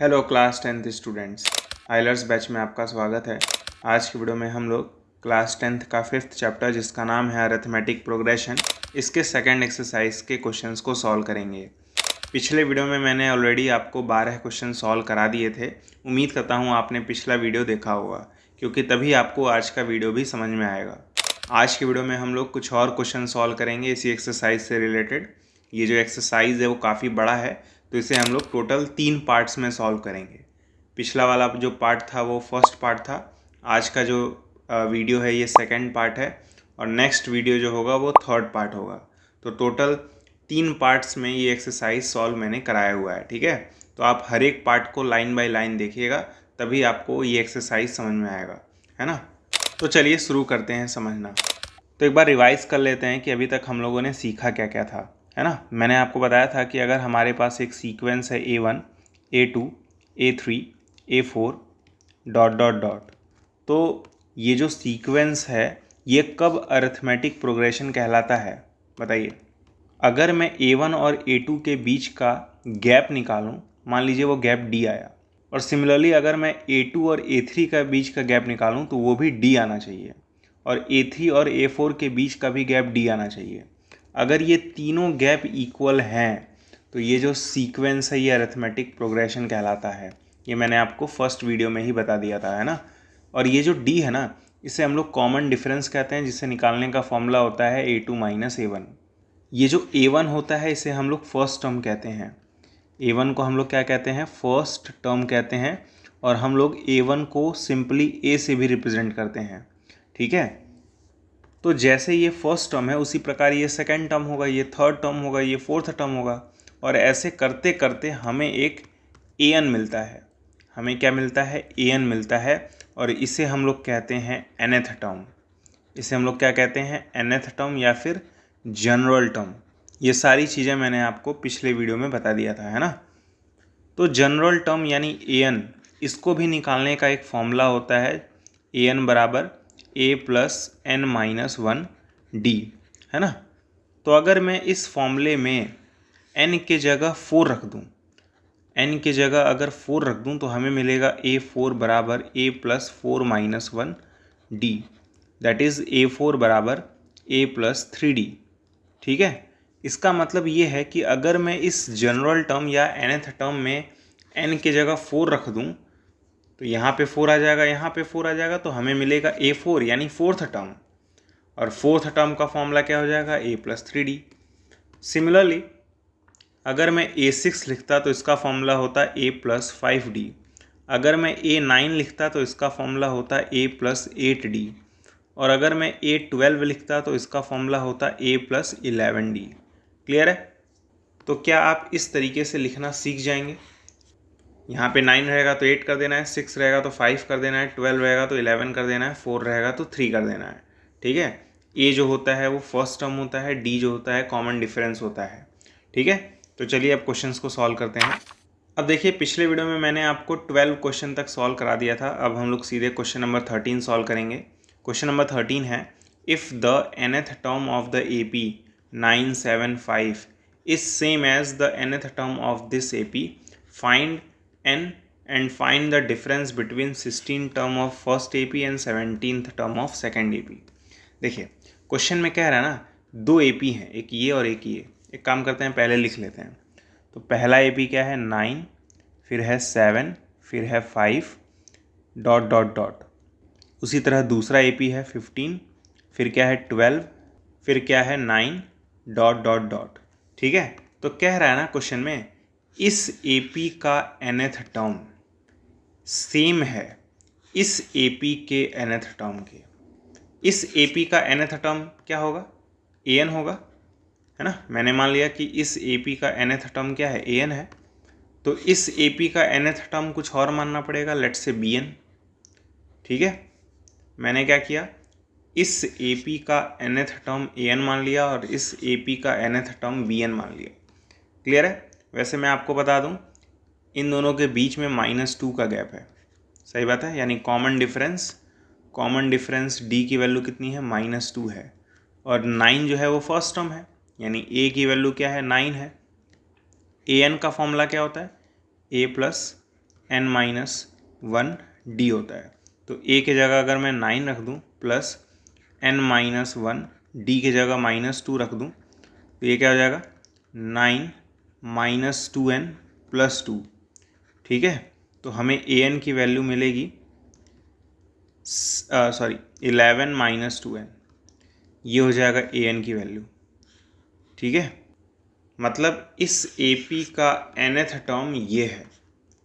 Hello class 10th students, Euler's batch में आपका स्वागत है। आज की वीडियो में हम लोग क्लास 10th का 5th चैप्टर जिसका नाम है अरिथमेटिक प्रोग्रेशन, इसके सेकंड एक्सरसाइज के क्वेश्चंस को सॉल्व करेंगे। पिछले वीडियो में मैंने ऑलरेडी आपको 12 क्वेश्चन सॉल्व करा दिए थे। उम्मीद करता हूँ आपने पिछला वीडियो देखा होगा, क्योंकि तभी आपको आज का वीडियो भी समझ में आएगा। आज की वीडियो में हम लोग कुछ और क्वेश्चन सॉल्व करेंगे इसी एक्सरसाइज से रिलेटेड। ये जो एक्सरसाइज है वो काफ़ी बड़ा है, तो इसे हम लोग टोटल 3 पार्ट्स में सॉल्व करेंगे। पिछला वाला जो पार्ट था वो फर्स्ट पार्ट था, आज का जो वीडियो है ये सेकंड पार्ट है, और नेक्स्ट वीडियो जो होगा वो थर्ड पार्ट होगा। तो टोटल 3 पार्ट्स में ये एक्सरसाइज सॉल्व मैंने कराया हुआ है, ठीक है। तो आप हर एक पार्ट को लाइन बाय लाइन देखिएगा, तभी आपको ये एक्सरसाइज समझ में आएगा, है ना। तो चलिए शुरू करते हैं समझना। तो एक बार रिवाइज कर लेते हैं कि अभी तक हम लोगों ने सीखा क्या क्या था, है ना। मैंने आपको बताया था कि अगर हमारे पास एक सीक्वेंस है A1, A2, A3, A4 dot dot dot, तो ये जो सीक्वेंस है ये कब अरिथमेटिक प्रोग्रेशन कहलाता है, बताइए। अगर मैं A1 और A2 के बीच का गैप निकालूं, मान लीजिए वो गैप D आया, और सिमिलरली अगर मैं A2 और A3 का बीच का गैप निकालूं तो वो भी D आना चाहिए, और A3 और A4 के बीच का भी गैप D आना चाहिए। अगर ये तीनों गैप इक्वल हैं तो ये जो सीक्वेंस है ये अरिथमेटिक प्रोग्रेशन कहलाता है। ये मैंने आपको फर्स्ट वीडियो में ही बता दिया था, है ना। और ये जो D है ना, इसे हम लोग कॉमन डिफरेंस कहते हैं, जिसे निकालने का फॉर्मूला होता है A2 माइनस A1। ये जो A1 होता है इसे हम लोग फर्स्ट टर्म कहते हैं। A1 को हम लोग क्या कहते हैं, फर्स्ट टर्म कहते हैं, और हम लोग A1 को सिंपली A से भी रिप्रेजेंट करते हैं, ठीक है। तो जैसे ये फर्स्ट टर्म है उसी प्रकार ये सेकंड टर्म होगा, ये थर्ड टर्म होगा, ये फोर्थ टर्म होगा, और ऐसे करते करते हमें एक An मिलता है। हमें क्या मिलता है, An मिलता है, और इसे हम लोग कहते हैं nth टर्म। इसे हम लोग क्या कहते हैं, nth टर्म या फिर जनरल टर्म। ये सारी चीज़ें मैंने आपको पिछले वीडियो में बता दिया था, है ना। तो जनरल टर्म यानी An, इसको भी निकालने का एक फॉर्मूला होता है An बराबर A plus N minus 1 D, है ना। तो अगर मैं इस फॉर्मूले में n के जगह 4 रख दूँ, n के जगह अगर 4 रख दूँ तो हमें मिलेगा A4 बराबर A plus 4 minus 1 D, that is A4 बराबर A प्लस 3D, ठीक है। इसका मतलब ये है कि अगर मैं इस जनरल टर्म या nth टर्म में n के जगह 4 रख दूं तो यहाँ पे 4 आ जाएगा, यहाँ पे 4 आ जाएगा, तो हमें मिलेगा A4 यानी फोर्थ टर्म, और फोर्थ टर्म का फॉर्मूला क्या हो जाएगा, A प्लस 3D। सिमिलरली अगर मैं A6 लिखता तो इसका फॉर्मूला होता A प्लस 5D। अगर मैं A9 लिखता तो इसका फॉर्मूला होता A प्लस 8D, और अगर मैं A12 लिखता तो इसका फॉर्मूला होता A प्लस 11D। क्लियर है। तो क्या आप इस तरीके से लिखना सीख जाएंगे। यहाँ पे 9 रहेगा तो 8 कर देना है, 6 रहेगा तो 5 कर देना है, 12 रहेगा तो 11 कर देना है, 4 रहेगा तो 3 कर देना है, ठीक है। ए जो होता है वो फर्स्ट टर्म होता है, डी जो होता है कॉमन डिफरेंस होता है, ठीक है। तो चलिए अब क्वेश्चंस को सॉल्व करते हैं। अब देखिए पिछले वीडियो में मैंने आपको 12 क्वेश्चन तक सॉल्व करा दिया था। अब हम लोग सीधे क्वेश्चन नंबर 13 सॉल्व करेंगे। क्वेश्चन नंबर 13 है, if the nth term of the AP 975 is same as the nth term of this AP, find n and find the difference between 16 term of first AP and 17th term of second AP। देखिए question में कह रहा है ना, 2 AP हैं, एक ये और एक ये। एक काम करते हैं, पहले लिख लेते हैं। तो पहला AP क्या है, 9, फिर है 7, फिर है 5 डॉट डॉट डॉट। उसी तरह दूसरा AP है 15, फिर क्या है 12, फिर क्या है 9 डॉट डॉट डॉट, ठीक है। तो कह रहा है ना क्वेश्चन में, इस AP का nth टर्म सेम है इस AP के nth टर्म के। इस AP का nth टर्म क्या होगा, An होगा, है ना। मैंने मान लिया कि इस AP का nth टर्म क्या है, An है, तो इस AP का nth टर्म कुछ और मानना पड़ेगा, लेट्स से Bn, ठीक है। मैंने क्या किया, इस AP का nth टर्म An मान लिया और इस AP का nth टर्म Bn मान लिया। क्लियर है। वैसे मैं आपको बता दूं, इन दोनों के बीच में -2 का गैप है, सही बात है, यानी कॉमन डिफरेंस D की वैल्यू कितनी है, -2 है, और 9 जो है वो फर्स्ट टर्म है, यानी A की वैल्यू क्या है, 9 है। An का फॉर्मूला क्या होता है, A plus n minus 1 D होता है। तो a की जगह अगर मैं 9 रख दूँ प्लस n माइनस 1 डी की जगह -2 रख दूँ तो ये क्या हो जाएगा 9 माइनस 2n प्लस 2। ठीक है, तो हमें an की वैल्यू मिलेगी 11 माइनस 2n, ये हो जाएगा an की वैल्यू। ठीक है, मतलब इस AP का nth टर्म ये है।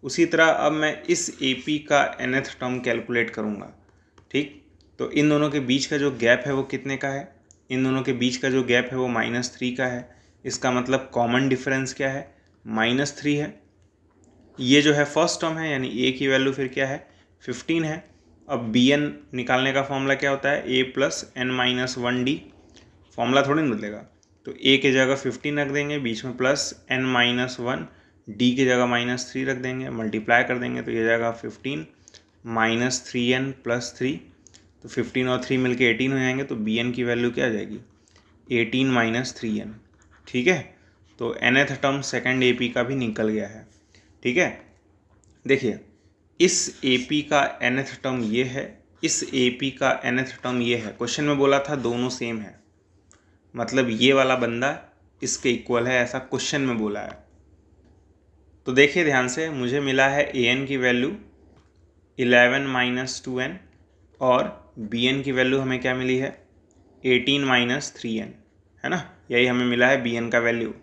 उसी तरह अब मैं इस AP का nth टर्म कैलकुलेट करूँगा। ठीक, तो इन दोनों के बीच का जो गैप है वो कितने का है? इन दोनों के बीच का जो गैप है वो -3 का है। इसका मतलब कॉमन डिफरेंस क्या है? -3 है। ये जो है फर्स्ट टर्म है, यानी a की वैल्यू फिर क्या है 15 है। अब bn निकालने का फॉर्मूला क्या होता है? a plus n minus 1d। Formula थोड़ी नहीं बदलेगा, तो a की जगह 15 रख देंगे, बीच में प्लस n माइनस 1, डी की जगह -3 रख देंगे, मल्टीप्लाई कर देंगे तो ये जाएगा 15 माइनस 3n प्लस 3। तो 15 और 3 मिलके 18 हो जाएंगे, तो bn की वैल्यू क्या आ जाएगी 18 माइनस 3n। ठीक है, तो nth टर्म सेकंड AP का भी निकल गया है। ठीक है, देखिए इस AP का nth टर्म ये है, इस AP का nth टर्म ये है। क्वेश्चन में बोला था दोनों सेम है, मतलब ये वाला बंदा इसके इक्वल है, ऐसा क्वेश्चन में बोला है। तो देखिए ध्यान से, मुझे मिला है an की वैल्यू 11 माइनस 2n और bn की वैल्यू हमें क्या मिली है 18 माइनस 3n, है ना, यही हमें मिला है bn का वैल्यू।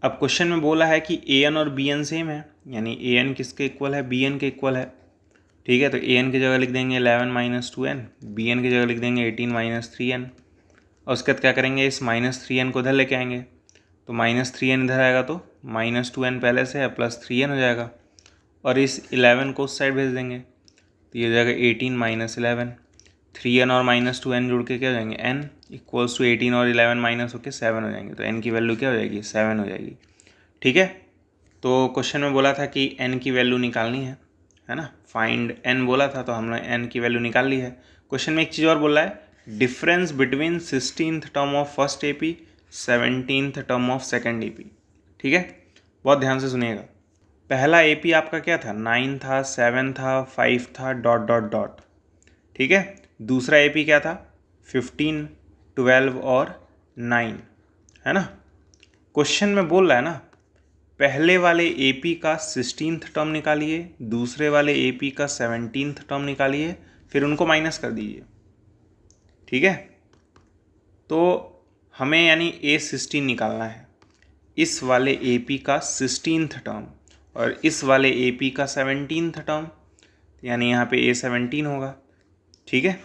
अब क्वेश्चन में बोला है कि an और bn सेम है, यानी an किसके इक्वल है bn के इक्वल है। ठीक है, तो an की जगह लिख देंगे 11 माइनस 2n, bn की जगह लिख देंगे 18 माइनस 3n, और उसके बाद क्या करेंगे इस -3n को इधर लेके आएंगे, तो -3n इधर आएगा तो -2n पहले से है प्लस 3n हो जाएगा, और इस 11 को उस साइड भेज देंगे तो ये हो जाएगा 18 माइनस 11। 3n और -2n जुड़ के क्या हो जाएंगे n इक्वल्स टू 18 और 11 माइनस होकर 7 हो जाएंगे, तो n की वैल्यू क्या हो जाएगी 7 हो जाएगी। ठीक है, तो क्वेश्चन में बोला था कि n की वैल्यू निकालनी है ना, फाइंड n बोला था, तो हमने n की वैल्यू निकाल ली है। क्वेश्चन में एक चीज़ और बोला है, difference between 16th term of first AP 17th term of second AP। ठीक है, बहुत ध्यान से सुनिएगा। पहला AP आपका क्या था 9 था, 7 था, 5 था, डॉट डॉट डॉट। ठीक है, दूसरा AP क्या था 15, 12 और 9, है ना। क्वेश्चन में बोल रहा है ना, पहले वाले AP का 16th टर्म निकालिए, दूसरे वाले AP का 17th टर्म निकालिए, फिर उनको माइनस कर दीजिए। ठीक है, तो हमें यानी A16 निकालना है, इस वाले AP का 16th टर्म और इस वाले AP का 17th टर्म, यानी यहाँ पे A17 होगा। ठीक है,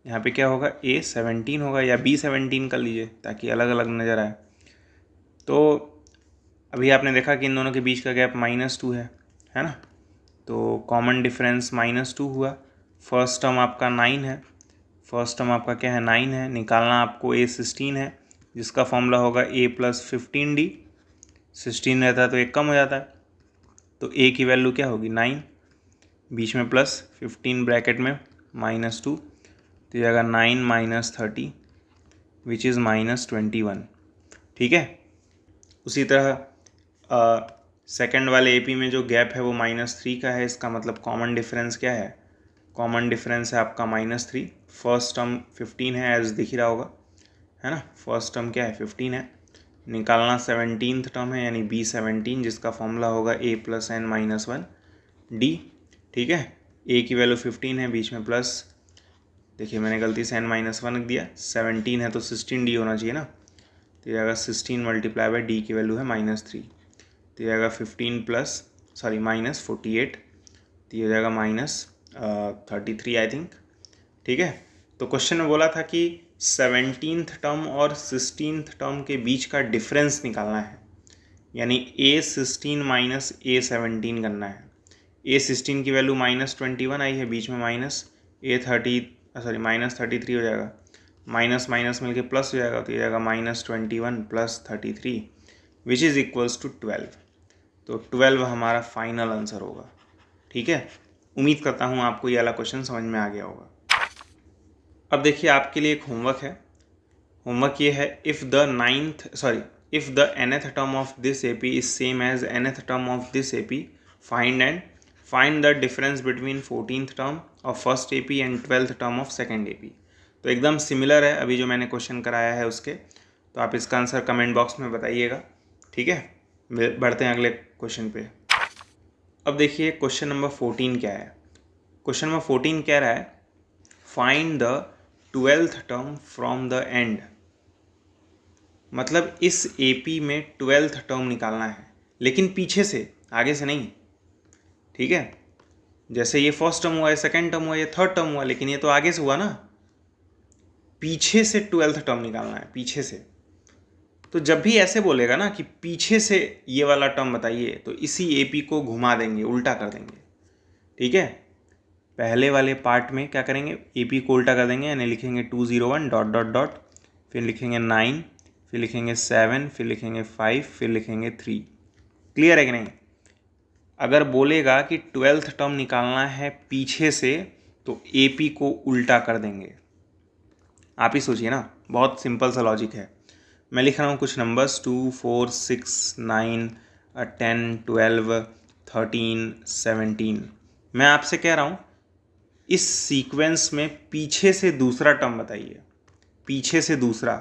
यहाँ पे क्या होगा A17 होगा, या B17 कर लीजिए ताकि अलग अलग नज़र आए। तो अभी आपने देखा कि इन दोनों के बीच का गैप -2 है ना, तो कॉमन डिफरेंस -2 हुआ। फर्स्ट टर्म आपका 9 है, फर्स्ट टर्म आपका क्या है 9 है, निकालना आपको A16 है, जिसका फॉर्मूला होगा A प्लस 15D। 16 रहता है तो एक कम हो जाता है, तो A की वैल्यू क्या होगी 9, बीच में प्लस 15 ब्रैकेट में -2, तो जाएगा 9 माइनस 30 विच इज़ -21। ठीक है, उसी तरह सेकंड वाले AP में जो गैप है वो -3 का है, इसका मतलब कॉमन डिफरेंस क्या है, कॉमन डिफरेंस है आपका -3। फर्स्ट टर्म 15 है एज दिख ही रहा होगा, है ना, फर्स्ट टर्म क्या है 15 है, निकालना 17th टर्म है यानी B17, जिसका फॉर्मूला होगा A plus n minus 1D। ठीक है, A की वैल्यू 15 है, बीच में प्लस, देखिए मैंने गलती से n माइनस 1 रख दिया, 17 है तो 16D होना चाहिए ना, तो ये आएगा 16 मल्टीप्लाई बाई D की वैल्यू है -3, तो ये आएगा 15 प्लस -48, तो ये जाएगा -33 आई थिंक। ठीक है, तो क्वेश्चन में बोला था कि 17th टर्म और 16th टर्म के बीच का डिफरेंस निकालना है, यानी A16 माइनस A17 करना है। A16 की वैल्यू -21 आई है, बीच में -33 हो जाएगा, माइनस माइनस मिलके प्लस हो जाएगा, तो ये जाएगा -21 plus 33 which is equals to 12। तो 12 हमारा फाइनल आंसर होगा। ठीक है, उम्मीद करता हूँ आपको ये वाला क्वेश्चन समझ में आ गया होगा। अब देखिए आपके लिए एक होमवर्क है, होमवर्क ये है, if the nth term of this AP is same as nth term of this AP, find and find the difference between 14th term of first AP and 12th term of second AP. तो एकदम similar है अभी जो मैंने question कराया है उसके, तो आप इसका आंसर कमेंट बॉक्स में बताइएगा। ठीक है, बढ़ते हैं अगले क्वेश्चन पे। अब देखिए क्वेश्चन नंबर 14 क्या है। क्वेश्चन नंबर 14 कह रहा है find the 12th term from the end. मतलब इस एपी में 12th टर्म निकालना है, लेकिन पीछे से, आगे से नहीं। ठीक है, जैसे ये फर्स्ट टर्म हुआ, ये सेकेंड टर्म हुआ, ये थर्ड टर्म हुआ, लेकिन ये तो आगे से हुआ ना। पीछे से 12th टर्म निकालना है, पीछे से। तो जब भी ऐसे बोलेगा ना कि पीछे से ये वाला टर्म बताइए, तो इसी एपी को घुमा देंगे, उल्टा कर देंगे। ठीक है, पहले वाले पार्ट में क्या करेंगे, एपी को उल्टा कर देंगे, यानी लिखेंगे 201 डॉट डॉट डॉट, फिर लिखेंगे 9, फिर लिखेंगे 7, फिर लिखेंगे 5, फिर लिखेंगे 3। क्लियर है कि नहीं। अगर बोलेगा कि 12th टर्म निकालना है पीछे से, तो एपी को उल्टा कर देंगे। आप ही सोचिए ना, बहुत सिंपल सा लॉजिक है। मैं लिख रहा हूँ कुछ नंबर्स 2, 4, 6, 9, 10, 12, 13, 17। मैं आपसे कह रहा हूँ इस सीक्वेंस में पीछे से दूसरा टर्म बताइए। पीछे से दूसरा,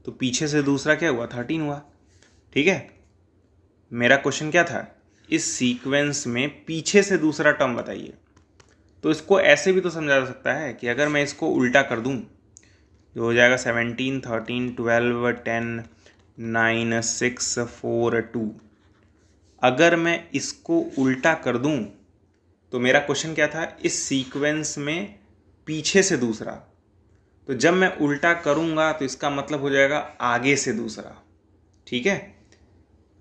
तो पीछे से दूसरा क्या हुआ, 13 हुआ। ठीक है, मेरा क्वेश्चन क्या था, इस सीक्वेंस में पीछे से दूसरा टर्म बताइए। तो इसको ऐसे भी तो समझा जा सकता है कि अगर मैं इसको उल्टा कर दूं, जो हो जाएगा 17, 13, 12, 10, 9, 6, 4, 2। अगर मैं इसको उल्टा कर दूं, तो मेरा क्वेश्चन क्या था, इस सीक्वेंस में पीछे से दूसरा। तो जब मैं उल्टा करूंगा तो इसका मतलब हो जाएगा आगे से दूसरा। ठीक है,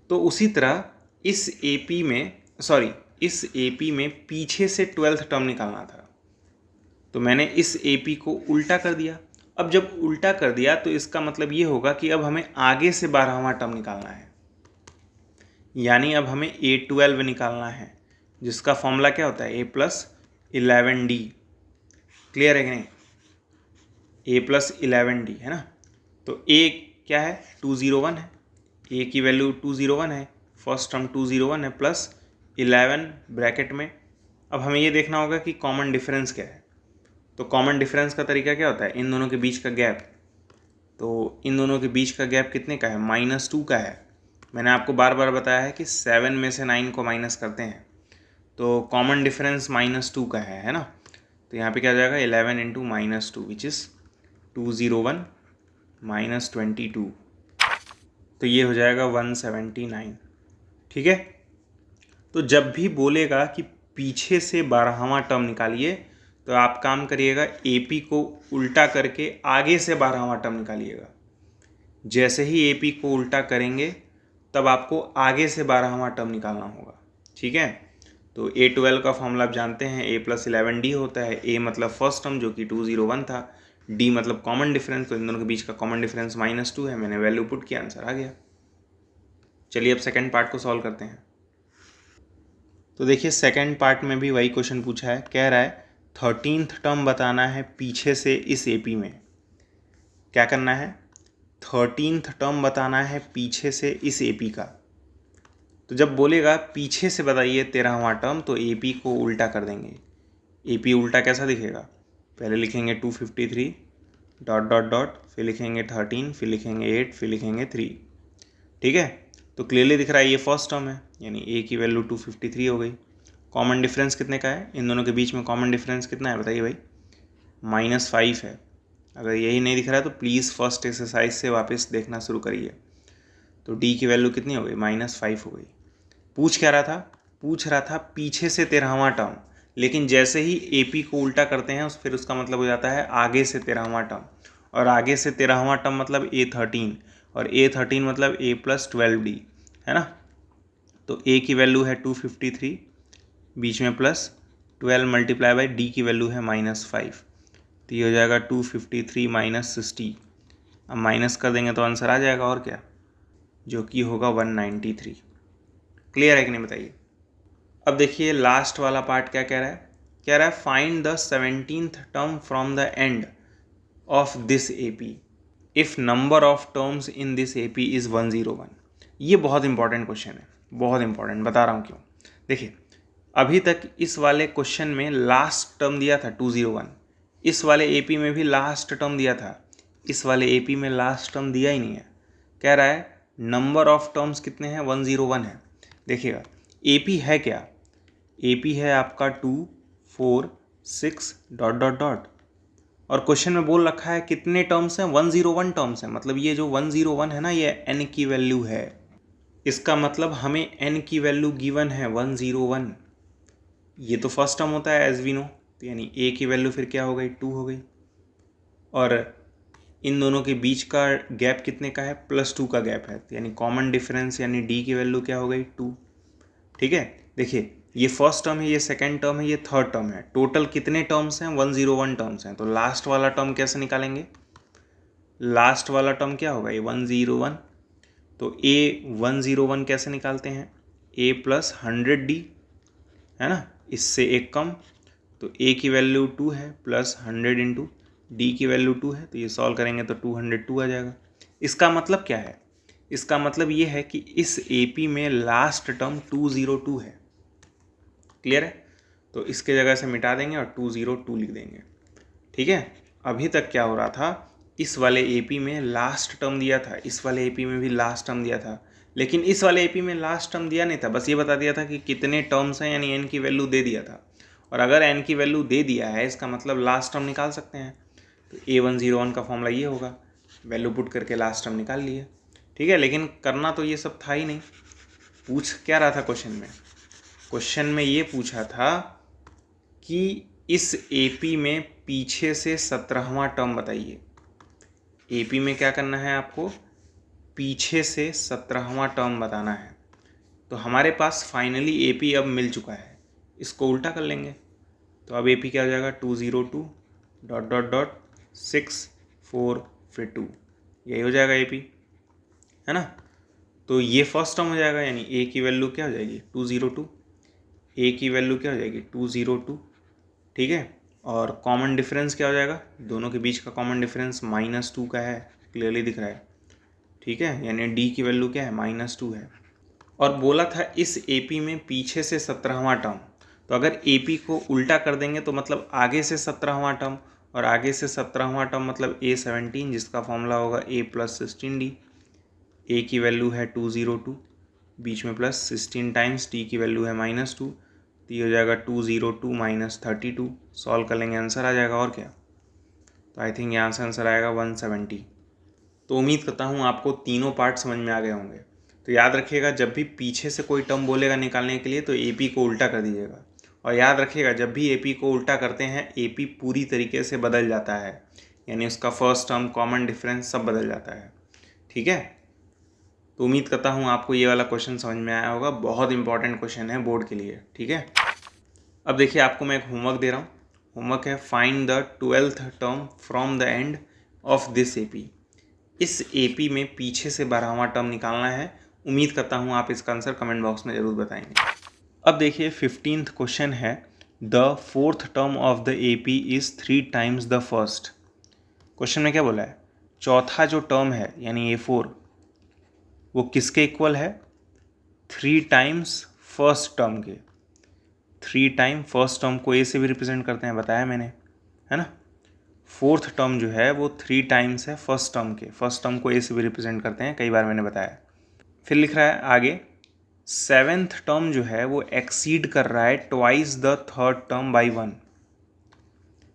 तो उसी तरह इस एपी में पीछे से 12th टर्म निकालना था, तो मैंने इस एपी को उल्टा कर दिया। अब जब उल्टा कर दिया तो इसका मतलब ये होगा कि अब हमें आगे से 12वां टर्म निकालना है, यानी अब हमें A12 निकालना है, जिसका फॉर्मूला क्या होता है, A+11D। क्लियर है कि नहीं, A+11D है ना। तो A क्या है, 201 है, A की वैल्यू 201 है, फर्स्ट टर्म 201 है, प्लस 11 ब्रैकेट में। अब हमें ये देखना होगा कि कॉमन डिफरेंस क्या है। तो कॉमन डिफरेंस का तरीका क्या होता है, इन दोनों के बीच का गैप। तो इन दोनों के बीच का गैप कितने का है, -2 का है। मैंने आपको बार बार बताया है कि 7 में से 9 को माइनस करते हैं, तो कॉमन डिफरेंस -2 का है ना। तो यहाँ पे क्या हो जाएगा, 11 इंटू -2 विच इज़ 201 - 22, तो ये हो जाएगा 179। ठीक है, तो जब भी बोलेगा कि पीछे से 12वां टर्म निकालिए, तो आप काम करिएगा एपी को उल्टा करके आगे से 12वां टर्म निकालिएगा। जैसे ही एपी को उल्टा करेंगे तब आपको आगे से 12वां टर्म निकालना होगा। ठीक है, तो A12 का फॉर्मूला आप जानते हैं, A+11D होता है। A मतलब फर्स्ट टर्म जो कि 201 था, D मतलब कॉमन डिफरेंस, तो इन दोनों के बीच का कॉमन डिफरेंस -2 है। मैंने वैल्यू पुट किया, आंसर आ गया। चलिए अब सेकेंड पार्ट को सॉल्व करते हैं। तो देखिए सेकेंड पार्ट में भी वही क्वेश्चन पूछा है, कह रहा है 13th टर्म बताना है पीछे से इस एपी में। क्या करना है, 13th टर्म बताना है पीछे से इस एपी का। तो जब बोलेगा पीछे से बताइए 13वां टर्म, तो एपी को उल्टा कर देंगे। एपी उल्टा कैसा दिखेगा, पहले लिखेंगे 253 डॉट डॉट डॉट, फिर लिखेंगे 13, फिर लिखेंगे 8, फिर लिखेंगे 3। ठीक है, तो क्लियरली दिख रहा है ये फर्स्ट टर्म है, यानी ए की वैल्यू 253 हो गई। कॉमन डिफरेंस कितने का है, इन दोनों के बीच में कॉमन डिफरेंस कितना है बताइए भाई, -5 है। अगर यही नहीं दिख रहा है तो प्लीज़ फर्स्ट एक्सरसाइज से वापस देखना शुरू करिए। तो डी की वैल्यू कितनी हो गई, -5 हो गई। पूछ क्या रहा था, पूछ रहा था पीछे से 13वां टर्म, लेकिन जैसे ही एपी को उल्टा करते हैं फिर उसका मतलब हो जाता है आगे से 13वां टर्म, और आगे से 13वां टर्म मतलब A13, और A13 मतलब A+12D है ना। तो A की वैल्यू है 253, बीच में +12 मल्टीप्लाई बाई D की वैल्यू है -5, तो ये हो जाएगा 253 - 60। अब माइनस कर देंगे तो आंसर आ जाएगा, और क्या, जो कि होगा 193। क्लियर है कि नहीं बताइए। अब देखिए लास्ट वाला पार्ट क्या कह रहा है, कह रहा है find the 17th term from the end of this AP if number of terms in this AP is 101। ये बहुत इंपॉर्टेंट क्वेश्चन है, बहुत इंपॉर्टेंट, बता रहा हूँ क्यों। देखिए अभी तक इस वाले क्वेश्चन में लास्ट टर्म दिया था 201, इस वाले एपी में भी लास्ट टर्म दिया था, इस वाले एपी में लास्ट टर्म दिया ही नहीं है। कह रहा है नंबर ऑफ टर्म्स कितने हैं, 101 है। देखिएगा एपी है क्या, एपी है आपका 2 4 6 डॉट डॉट डॉट, और क्वेश्चन में बोल रखा है कितने टर्म्स हैं, 101 टर्म्स हैं। मतलब ये जो 101 है ना, ये n की वैल्यू है। इसका मतलब हमें n की वैल्यू गिवन है 101। ये तो फर्स्ट टर्म होता है एज वी नो, तो यानी a की वैल्यू फिर क्या हो गई, 2 हो गई। और इन दोनों के बीच का गैप कितने का है, +2 का गैप है, तो यानी कॉमन डिफरेंस यानी d की वैल्यू क्या हो गई, 2। ठीक है, देखिए ये फर्स्ट टर्म है, ये सेकंड टर्म है, ये थर्ड टर्म है। टोटल कितने टर्म्स हैं, 101 टर्म्स हैं। तो लास्ट वाला टर्म कैसे निकालेंगे, लास्ट वाला टर्म क्या होगा, ये 101। तो a 101 कैसे निकालते हैं, a प्लस 100d है ना, इससे एक कम। तो a की वैल्यू 2 है प्लस 100 इंटू डी की वैल्यू 2 है, तो ये सॉल्व करेंगे तो 202 आ जाएगा। इसका मतलब क्या है, इसका मतलब ये है कि इस AP में लास्ट टर्म 202 है। क्लियर है, तो इसके जगह से मिटा देंगे और 202 लिख देंगे। ठीक है, अभी तक क्या हो रहा था, इस वाले AP में लास्ट टर्म दिया था, इस वाले AP में भी लास्ट टर्म दिया था, लेकिन इस वाले AP में लास्ट टर्म दिया नहीं था, बस ये बता दिया था कि कितने टर्म्स हैं, यानी n की वैल्यू दे दिया था। और अगर n की वैल्यू दे दिया है, इसका मतलब लास्ट टर्म निकाल सकते हैं। तो A101 का फॉर्मूला ये होगा, वैल्यू पुट करके लास्ट टर्म निकाल लिए। ठीक है, लेकिन करना तो ये सब था ही नहीं। पूछ क्या रहा था क्वेश्चन में, क्वेश्चन में ये पूछा था कि इस AP में पीछे से 17वां टर्म बताइए। AP में क्या करना है आपको, पीछे से 17वां टर्म बताना है। तो हमारे पास फाइनली AP अब मिल चुका है, इसको उल्टा कर लेंगे। तो अब AP क्या हो जाएगा, 202 डॉट डॉट डॉट 6 4 फिर 2, यही हो जाएगा AP, है ना। तो ये फर्स्ट टर्म हो जाएगा, यानी A की वैल्यू क्या हो जाएगी, 202, A की वैल्यू क्या हो जाएगी, 202। ठीक है, और कॉमन डिफरेंस क्या हो जाएगा, दोनों के बीच का कॉमन डिफरेंस -2 का है, क्लियरली दिख रहा है। ठीक है, यानी डी की वैल्यू क्या है, -2 है। और बोला था इस AP में पीछे से 17वां टर्म, तो अगर AP को उल्टा कर देंगे तो मतलब आगे से 17वां टर्म, और आगे से 17वां टर्म मतलब A17, जिसका फॉर्मूला होगा A + 16d। A की वैल्यू है 202, बीच में प्लस 16 टाइम्स D की वैल्यू है -2, तो ये हो जाएगा 202 - 32। सॉल्व कर लेंगे, आंसर आ जाएगा। और क्या, तो आई थिंक यहाँ से आंसर आएगा 170। तो उम्मीद करता हूँ आपको तीनों पार्ट समझ में आ गए होंगे। तो याद रखिएगा, जब भी पीछे से कोई टर्म बोलेगा निकालने के लिए तो AP को उल्टा कर दीजिएगा। और याद रखिएगा, जब भी AP को उल्टा करते हैं AP पूरी तरीके से बदल जाता है, यानी उसका फर्स्ट टर्म, कॉमन डिफरेंस सब बदल जाता है। ठीक है, तो उम्मीद करता हूँ आपको ये वाला क्वेश्चन समझ में आया होगा, बहुत इंपॉर्टेंट क्वेश्चन है बोर्ड के लिए। ठीक है, अब देखिए आपको मैं एक होमवर्क दे रहा हूँ। होमवर्क है find the 12th term from the end of this AP। इस AP में पीछे से 12वां टर्म निकालना है। उम्मीद करता हूँ आप इसका आंसर कमेंट बॉक्स में ज़रूर बताएंगे। अब देखिए 15th क्वेश्चन है, the 4th term of the AP is 3 times the first. Question में क्या बोला है, चौथा जो टर्म है यानी A4, वो किसके इक्वल है, 3 टाइम्स फर्स्ट टर्म के। 3 टाइम फर्स्ट टर्म को A से भी रिप्रेजेंट करते हैं, बताया मैंने, है ना। 4th टर्म जो है वो 3 टाइम्स है फर्स्ट टर्म के, फर्स्ट टर्म को A से भी रिप्रेजेंट करते हैं, कई बार मैंने बताया। फिर लिख रहा है आगे, 7th टर्म जो है वो एक्सीड कर रहा है twice the third term by 1।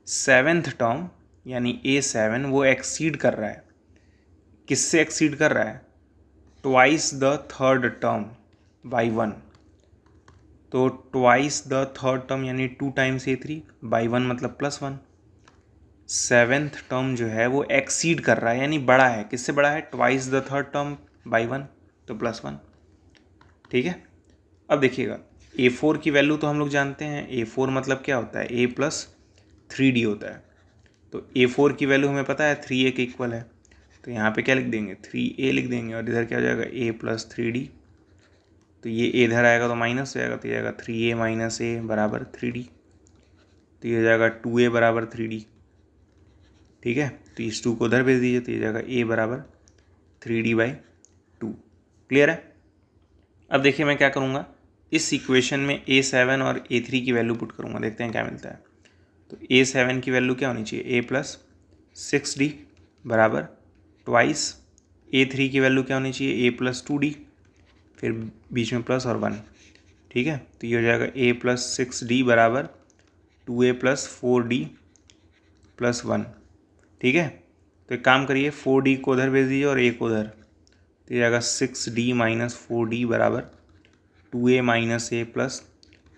7th term यानी A7 वो एक्सीड कर रहा है, किससे एक्सीड कर रहा है, twice the third term by 1। तो ट्वाइस द थर्ड टर्म यानी 2 टाइम्स A3 बाई 1 मतलब +1। 7th टर्म जो है वो एक्सीड कर रहा है यानी बड़ा है, किससे बड़ा है, twice the third term by 1 तो +1। ठीक है, अब देखिएगा A4 की वैल्यू तो हम लोग जानते हैं, A4 मतलब क्या होता है, A + 3D होता है। तो A4 की वैल्यू हमें पता है 3A के इक्वल है, तो यहाँ पे क्या लिख देंगे, 3A लिख देंगे, और इधर क्या हो जाएगा, A + 3D। तो ये A इधर आएगा तो माइनस हो जाएगा, तो ये आएगा 3A - A बराबर 3D। तो ये हो जाएगा 2A बराबर 3D। ठीक है, तो इस 2 को उधर भेज दीजिए, तो ये जाएगा A बराबर 3D/2। क्लियर है। अब देखिए मैं क्या करूँगा, इस इक्वेशन में A7 और A3 की वैल्यू पुट करूँगा, देखते हैं क्या मिलता है। तो A7 की वैल्यू क्या होनी चाहिए, A+6D बराबर ट्वाइस A3 की वैल्यू क्या होनी चाहिए, A+2D, फिर बीच में प्लस और 1। ठीक है, तो ये हो जाएगा A+6D बराबर 2A+4D प्लस 1। ठीक है, तो एक काम करिए, 4D को उधर भेज दीजिए और A को उधर, तो ये जाएगा 6D माइनस 4D बराबर 2A माइनस A प्लस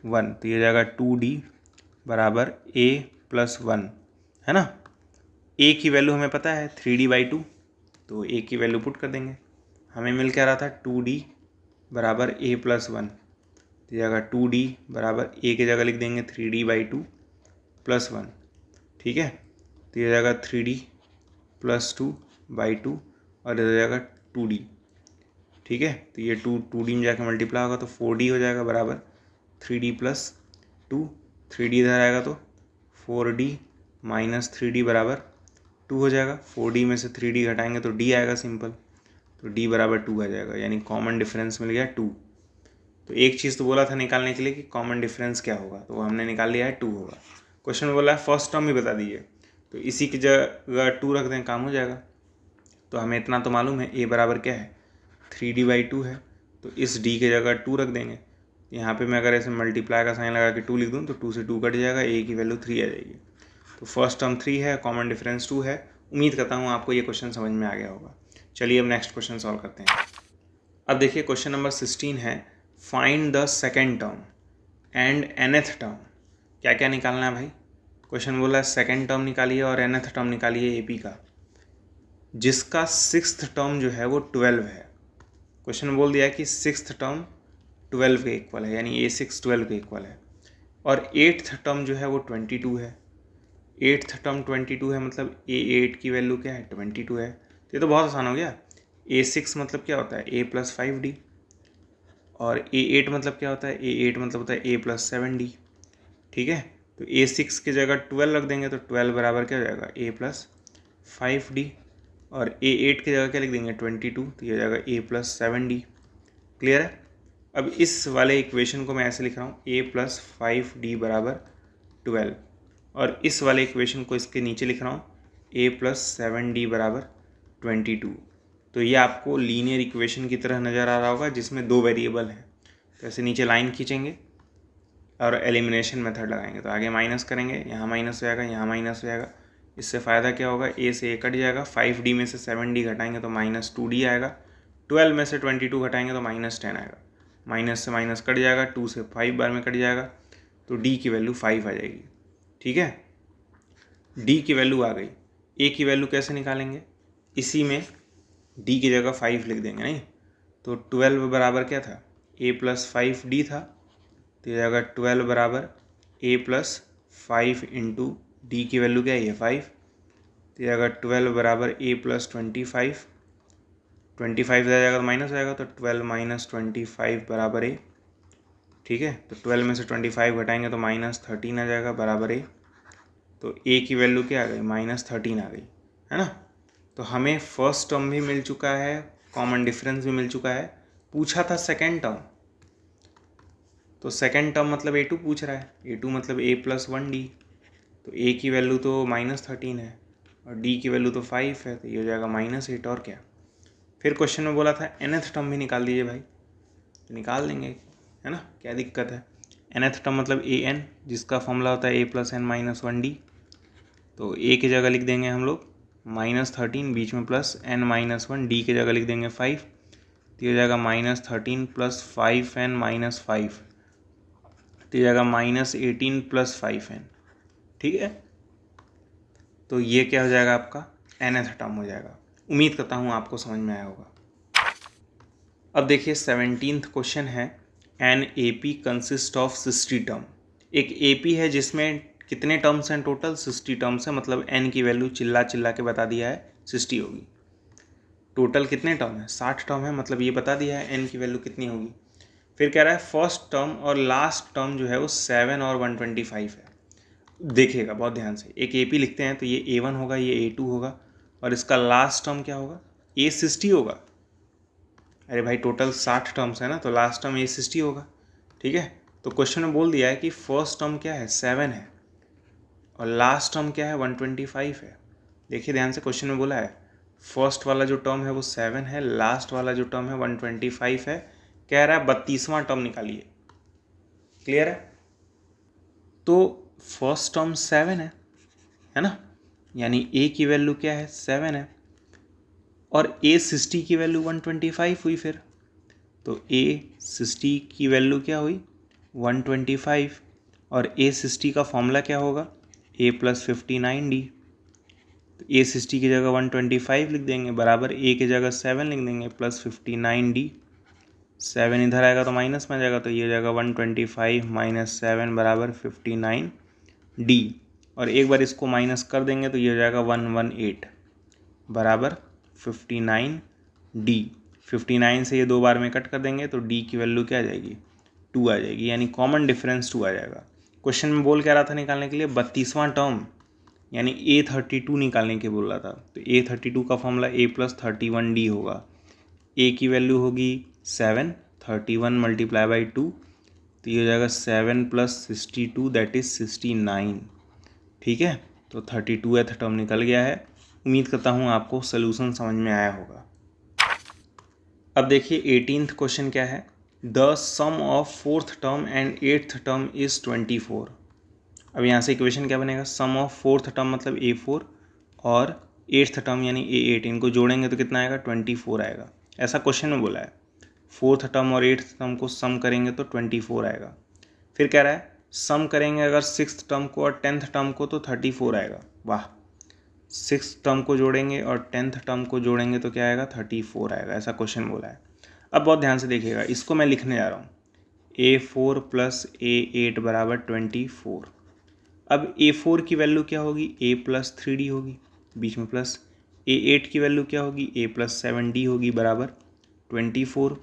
1। तो ये जाएगा 2D बराबर A प्लस 1, है ना। A की वैल्यू हमें पता है 3D/2, तो A की वैल्यू पुट कर देंगे। हमें मिल क्या रहा था, 2D बराबर A प्लस 1, तो ये जाएगा 2D बराबर A की जगह लिख देंगे 3D/2 प्लस 1। ठीक है, तो ये जाएगा 3D प्लस 2/2 और इधर जाएगा 2D। ठीक है, तो ये 2D में जाकर मल्टीप्लाई होगा तो 4D हो जाएगा बराबर 3D प्लस 2। 3D इधर आएगा तो 4D माइनस 3D बराबर 2 हो जाएगा। 4D में से 3D घटाएंगे तो D आएगा सिंपल, तो D बराबर 2 आ जाएगा, यानी कॉमन डिफरेंस मिल गया 2। तो एक चीज़ तो बोला था निकालने के लिए कि कॉमन डिफरेंस क्या होगा, तो वो हमने निकाल लिया है 2 होगा। क्वेश्चन में बोला है फर्स्ट टर्म ही बता दीजिए, तो इसी की जगह 2 रख दें, काम हो जाएगा। तो हमें इतना तो मालूम है A बराबर क्या है, 3D/2 है, तो इस D की जगह 2 रख देंगे। यहाँ पे मैं अगर ऐसे मल्टीप्लाई का साइन लगा के 2 लिख दूँ तो 2 से 2 कट जाएगा, A की वैल्यू 3 आ जाएगी। तो फर्स्ट टर्म 3 है, कॉमन डिफरेंस 2 है। उम्मीद करता हूँ आपको ये क्वेश्चन समझ में आ गया होगा। चलिए अब नेक्स्ट क्वेश्चन सॉल्व करते हैं। अब देखिए क्वेश्चन नंबर 16 है, find the second term and nth term. क्या क्या निकालना है भाई, क्वेश्चन बोला है सेकेंड टर्म निकालिए और nth टर्म निकालिए AP का, जिसका सिक्स्थ टर्म जो है वो 12 है। क्वेश्चन बोल दिया है कि सिक्स्थ टर्म 12 के इक्वल है, यानी A6 12 के इक्वल है, और एट्थ टर्म जो है वो 22 है। एट्थ टर्म 22 है, मतलब A8 की वैल्यू क्या है, 22 है। तो ये तो बहुत आसान हो गया। A6 मतलब क्या होता है, A+5D, और A8 मतलब क्या होता है, A8 मतलब होता है A+7D। ठीक है, तो A6 की जगह 12 रख देंगे, तो 12 बराबर क्या हो जाएगा, A+5D, और A8 की जगह क्या लिख देंगे, 22, तो ये हो जाएगा A+7D। क्लियर है। अब इस वाले इक्वेशन को मैं ऐसे लिख रहा हूँ, A+5D बराबर 12, और इस वाले इक्वेशन को इसके नीचे लिख रहा हूँ, A+7D बराबर 22। तो ये आपको लीनियर इक्वेशन की तरह नज़र आ रहा होगा जिसमें दो वेरिएबल हैं। तो ऐसे नीचे लाइन खींचेंगे और एलिमिनेशन मेथड लगाएंगे, तो आगे माइनस करेंगे, यहाँ माइनस हो जाएगा, यहाँ माइनस हो जाएगा। इससे फ़ायदा क्या होगा, A से A कट जाएगा, 5D में से 7D घटाएंगे तो -2D आएगा, 12 में से 22 घटाएंगे तो -10 आएगा, माइनस से माइनस कट जाएगा, 2 से 5 बार में कट जाएगा, तो D की वैल्यू 5 आ जाएगी। ठीक है, D की वैल्यू आ गई। A की वैल्यू कैसे निकालेंगे, इसी में D की जगह 5 लिख देंगे, नहीं तो 12 बराबर क्या था, A+5D था, तो ये अगर 12 बराबर A+5 इंटू D की वैल्यू क्या है, ये 5, तो ये अगर 12 बराबर A+25, 25 इधर जाएगा तो माइनस हो जाएगा, तो 12 माइनस 25 बराबर A। ठीक है, तो 12 में से 25 घटाएंगे तो -13 आ जाएगा बराबर A। तो A की वैल्यू क्या आ गई, -13 आ गई, है ना। तो हमें फर्स्ट टर्म भी मिल चुका है, कॉमन डिफरेंस भी मिल चुका है। पूछा था सेकेंड टर्म, तो सेकेंड टर्म मतलब A2 पूछ रहा है, A2 मतलब A+1D, तो A की वैल्यू तो -13 है और D की वैल्यू तो 5 है, तो ये हो जाएगा -8, और क्या। फिर क्वेश्चन में बोला था nth टर्म भी निकाल दीजिए भाई, तो निकाल देंगे, है ना, क्या दिक्कत है। nth टर्म मतलब an, जिसका फॉर्मूला होता है A+n-1D, तो A की जगह लिख देंगे हम लोग -13, बीच में प्लस n-1, D की जगह लिख देंगे 5, तो ये हो जाएगा -13 + 5n-5, तो ये जाएगा -18 + 5n। ठीक है, तो ये क्या हो जाएगा, आपका nth टर्म हो जाएगा। उम्मीद करता हूँ आपको समझ में आया होगा। अब देखिए 17th क्वेश्चन है, an AP consist of 60 term. एक AP है जिसमें कितने टर्म्स हैं, टोटल 60 टर्म्स हैं, मतलब n की वैल्यू चिल्ला चिल्ला के बता दिया है 60 होगी। टोटल कितने टर्म है, 60 टर्म है, मतलब ये बता दिया है n की वैल्यू कितनी होगी। फिर कह रहा है फर्स्ट टर्म और लास्ट टर्म जो है वो 7 और 125 है। देखिएगा बहुत ध्यान से, एक AP लिखते हैं तो ये A1 होगा, ये A2 होगा, और इसका लास्ट टर्म क्या होगा, A60 होगा। अरे भाई टोटल 60 टर्म्स है ना, तो लास्ट टर्म A60 होगा, ठीक है। तो क्वेश्चन में बोल दिया है कि फर्स्ट टर्म क्या है 7 है और लास्ट टर्म क्या है 125 है। देखिए ध्यान से, क्वेश्चन में बोला है फर्स्ट वाला जो टर्म है वो 7 है, लास्ट वाला जो टर्म है 125 है। कह रहा है 32वां टर्म निकालिए। क्लियर है? तो फर्स्ट टर्म 7 है ना, यानी ए की वैल्यू क्या है 7 है और A60 की वैल्यू 125 हुई। फिर तो A60 की वैल्यू क्या हुई 125 और A60 का फॉर्मूला क्या होगा A+59D। तो A60 की जगह 125 लिख देंगे बराबर A की जगह 7 लिख देंगे +59D। 7 इधर आएगा तो माइनस में आ जाएगा, तो ये हो जाएगा 125 - 7 बराबर 59D। और एक बार इसको माइनस कर देंगे तो ये हो जाएगा 118 बराबर 59D। 59 से ये 2 बार में कट कर देंगे तो D की वैल्यू क्या आ जाएगी 2 आ जाएगी, यानी कॉमन डिफरेंस 2 आ जाएगा। क्वेश्चन में बोल क्या रहा था निकालने के लिए 32वां टर्म यानी A32 निकालने के बोल रहा था। तो A32 का फॉर्मूला A+31D होगा। A की वैल्यू होगी 7, 31 × 2, तो ये हो जाएगा 7 + 62 दैट इज़ 69। ठीक है, तो 32th टर्म निकल गया है। उम्मीद करता हूँ आपको सोल्यूशन समझ में आया होगा। अब देखिए 18th क्वेश्चन क्या है, the sum of 4th term and 8th term is 24। अब यहाँ से इक्वेशन क्या बनेगा, सम ऑफ 4th टर्म मतलब A4 और 8th टर्म यानी A8, इनको जोड़ेंगे तो कितना आएगा 24 आएगा। ऐसा क्वेश्चन में बोला है 4th टर्म और 8th टर्म को सम करेंगे तो 24 आएगा। फिर कह रहा है सम करेंगे अगर 6th टर्म को और 10th टर्म को तो 34 आएगा। वाह, 6th टर्म को जोड़ेंगे और 10th टर्म को जोड़ेंगे तो क्या आएगा 34 आएगा। ऐसा क्वेश्चन बोला है। अब बहुत ध्यान से देखिएगा, इसको मैं लिखने जा रहा हूँ A4 + A8 बराबर 24। अब A4 की वैल्यू क्या होगी A+3D होगी, बीच में प्लस। A8 की वैल्यू क्या होगी A+7D होगी बराबर 24।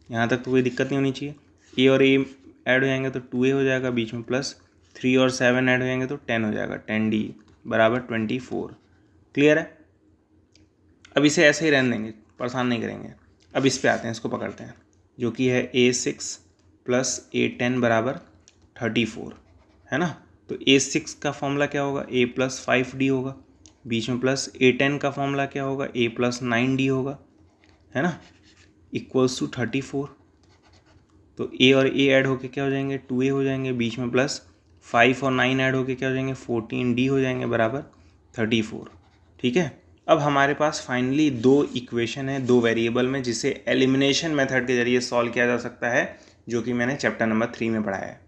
यहाँ तक तो कोई दिक्कत नहीं होनी चाहिए। A और A ऐड हो जाएंगे तो 2A हो जाएगा, बीच में प्लस 3 और 7 ऐड हो जाएंगे तो 10 हो जाएगा, 10D बराबर 24। क्लियर है? अब इसे ऐसे ही रहने देंगे, परेशान नहीं करेंगे। अब इस पे आते हैं, इसको पकड़ते हैं, जो कि है A6 + A10 बराबर 34 है ना। तो A6 का फॉर्मूला क्या होगा A+5D होगा, बीच में प्लस। A10 का फॉर्मूला क्या होगा A+9D होगा, है ना, इक्वल्स टू 34। तो A और A ऐड होके क्या हो जाएंगे 2A हो जाएंगे, बीच में प्लस 5 और 9 ऐड होके क्या हो जाएंगे 14D हो जाएंगे बराबर 34। ठीक है, अब हमारे पास फाइनली 2 इक्वेशन है 2 वेरिएबल में, जिसे एलिमिनेशन मेथड के जरिए सॉल्व किया जा सकता है, जो कि मैंने चैप्टर नंबर 3 में पढ़ाया है।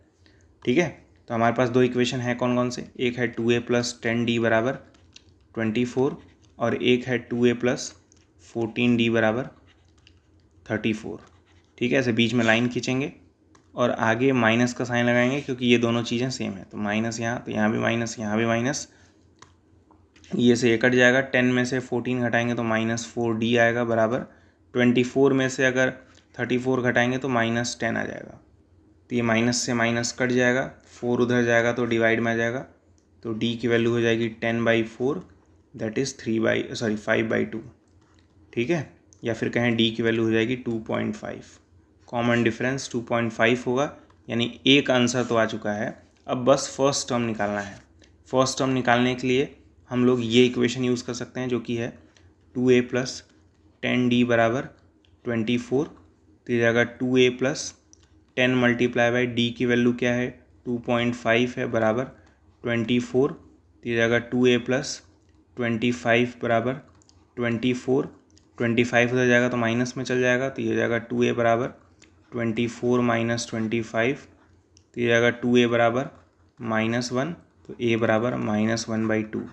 ठीक है, तो हमारे पास 2 इक्वेशन है कौन कौन से, एक है 2A + 10D बराबर 24 और एक है 2A + 14D बराबर 34। ठीक है, ऐसे बीच में लाइन खींचेंगे और आगे माइनस का साइन लगाएंगे, क्योंकि ये दोनों चीज़ें सेम है। तो माइनस यहाँ, तो यहाँ भी माइनस, यहाँ भी माइनस, ये से ये कट जाएगा। 10 में से 14 घटाएंगे तो -4D आएगा बराबर 24 में से अगर 34 घटाएंगे तो -10 आ जाएगा। तो ये माइनस से माइनस कट जाएगा, 4 उधर जाएगा तो डिवाइड में आ जाएगा। तो D की वैल्यू हो जाएगी 10/4 दैट इज़ 5/2। ठीक है, या फिर कहें D की वैल्यू हो जाएगी 2.5। कॉमन डिफरेंस 2.5 होगा, यानी एक आंसर तो आ चुका है। अब बस फर्स्ट टर्म निकालना है। फर्स्ट टर्म निकालने के लिए हम लोग ये इक्वेशन यूज़ कर सकते हैं, जो कि है 2A + 10D बराबर 24। तो ये जाएगा 2A + 10 × D की वैल्यू क्या है 2.5 है बराबर 24। तो ये जाएगा 2A + 25 बराबर 24। 25 उधर जाएगा तो माइनस में चल जाएगा, तो ये जाएगा 2A बराबर 24 - 25। तो ये जाएगा 2A बराबर -1, तो A बराबर -1/2।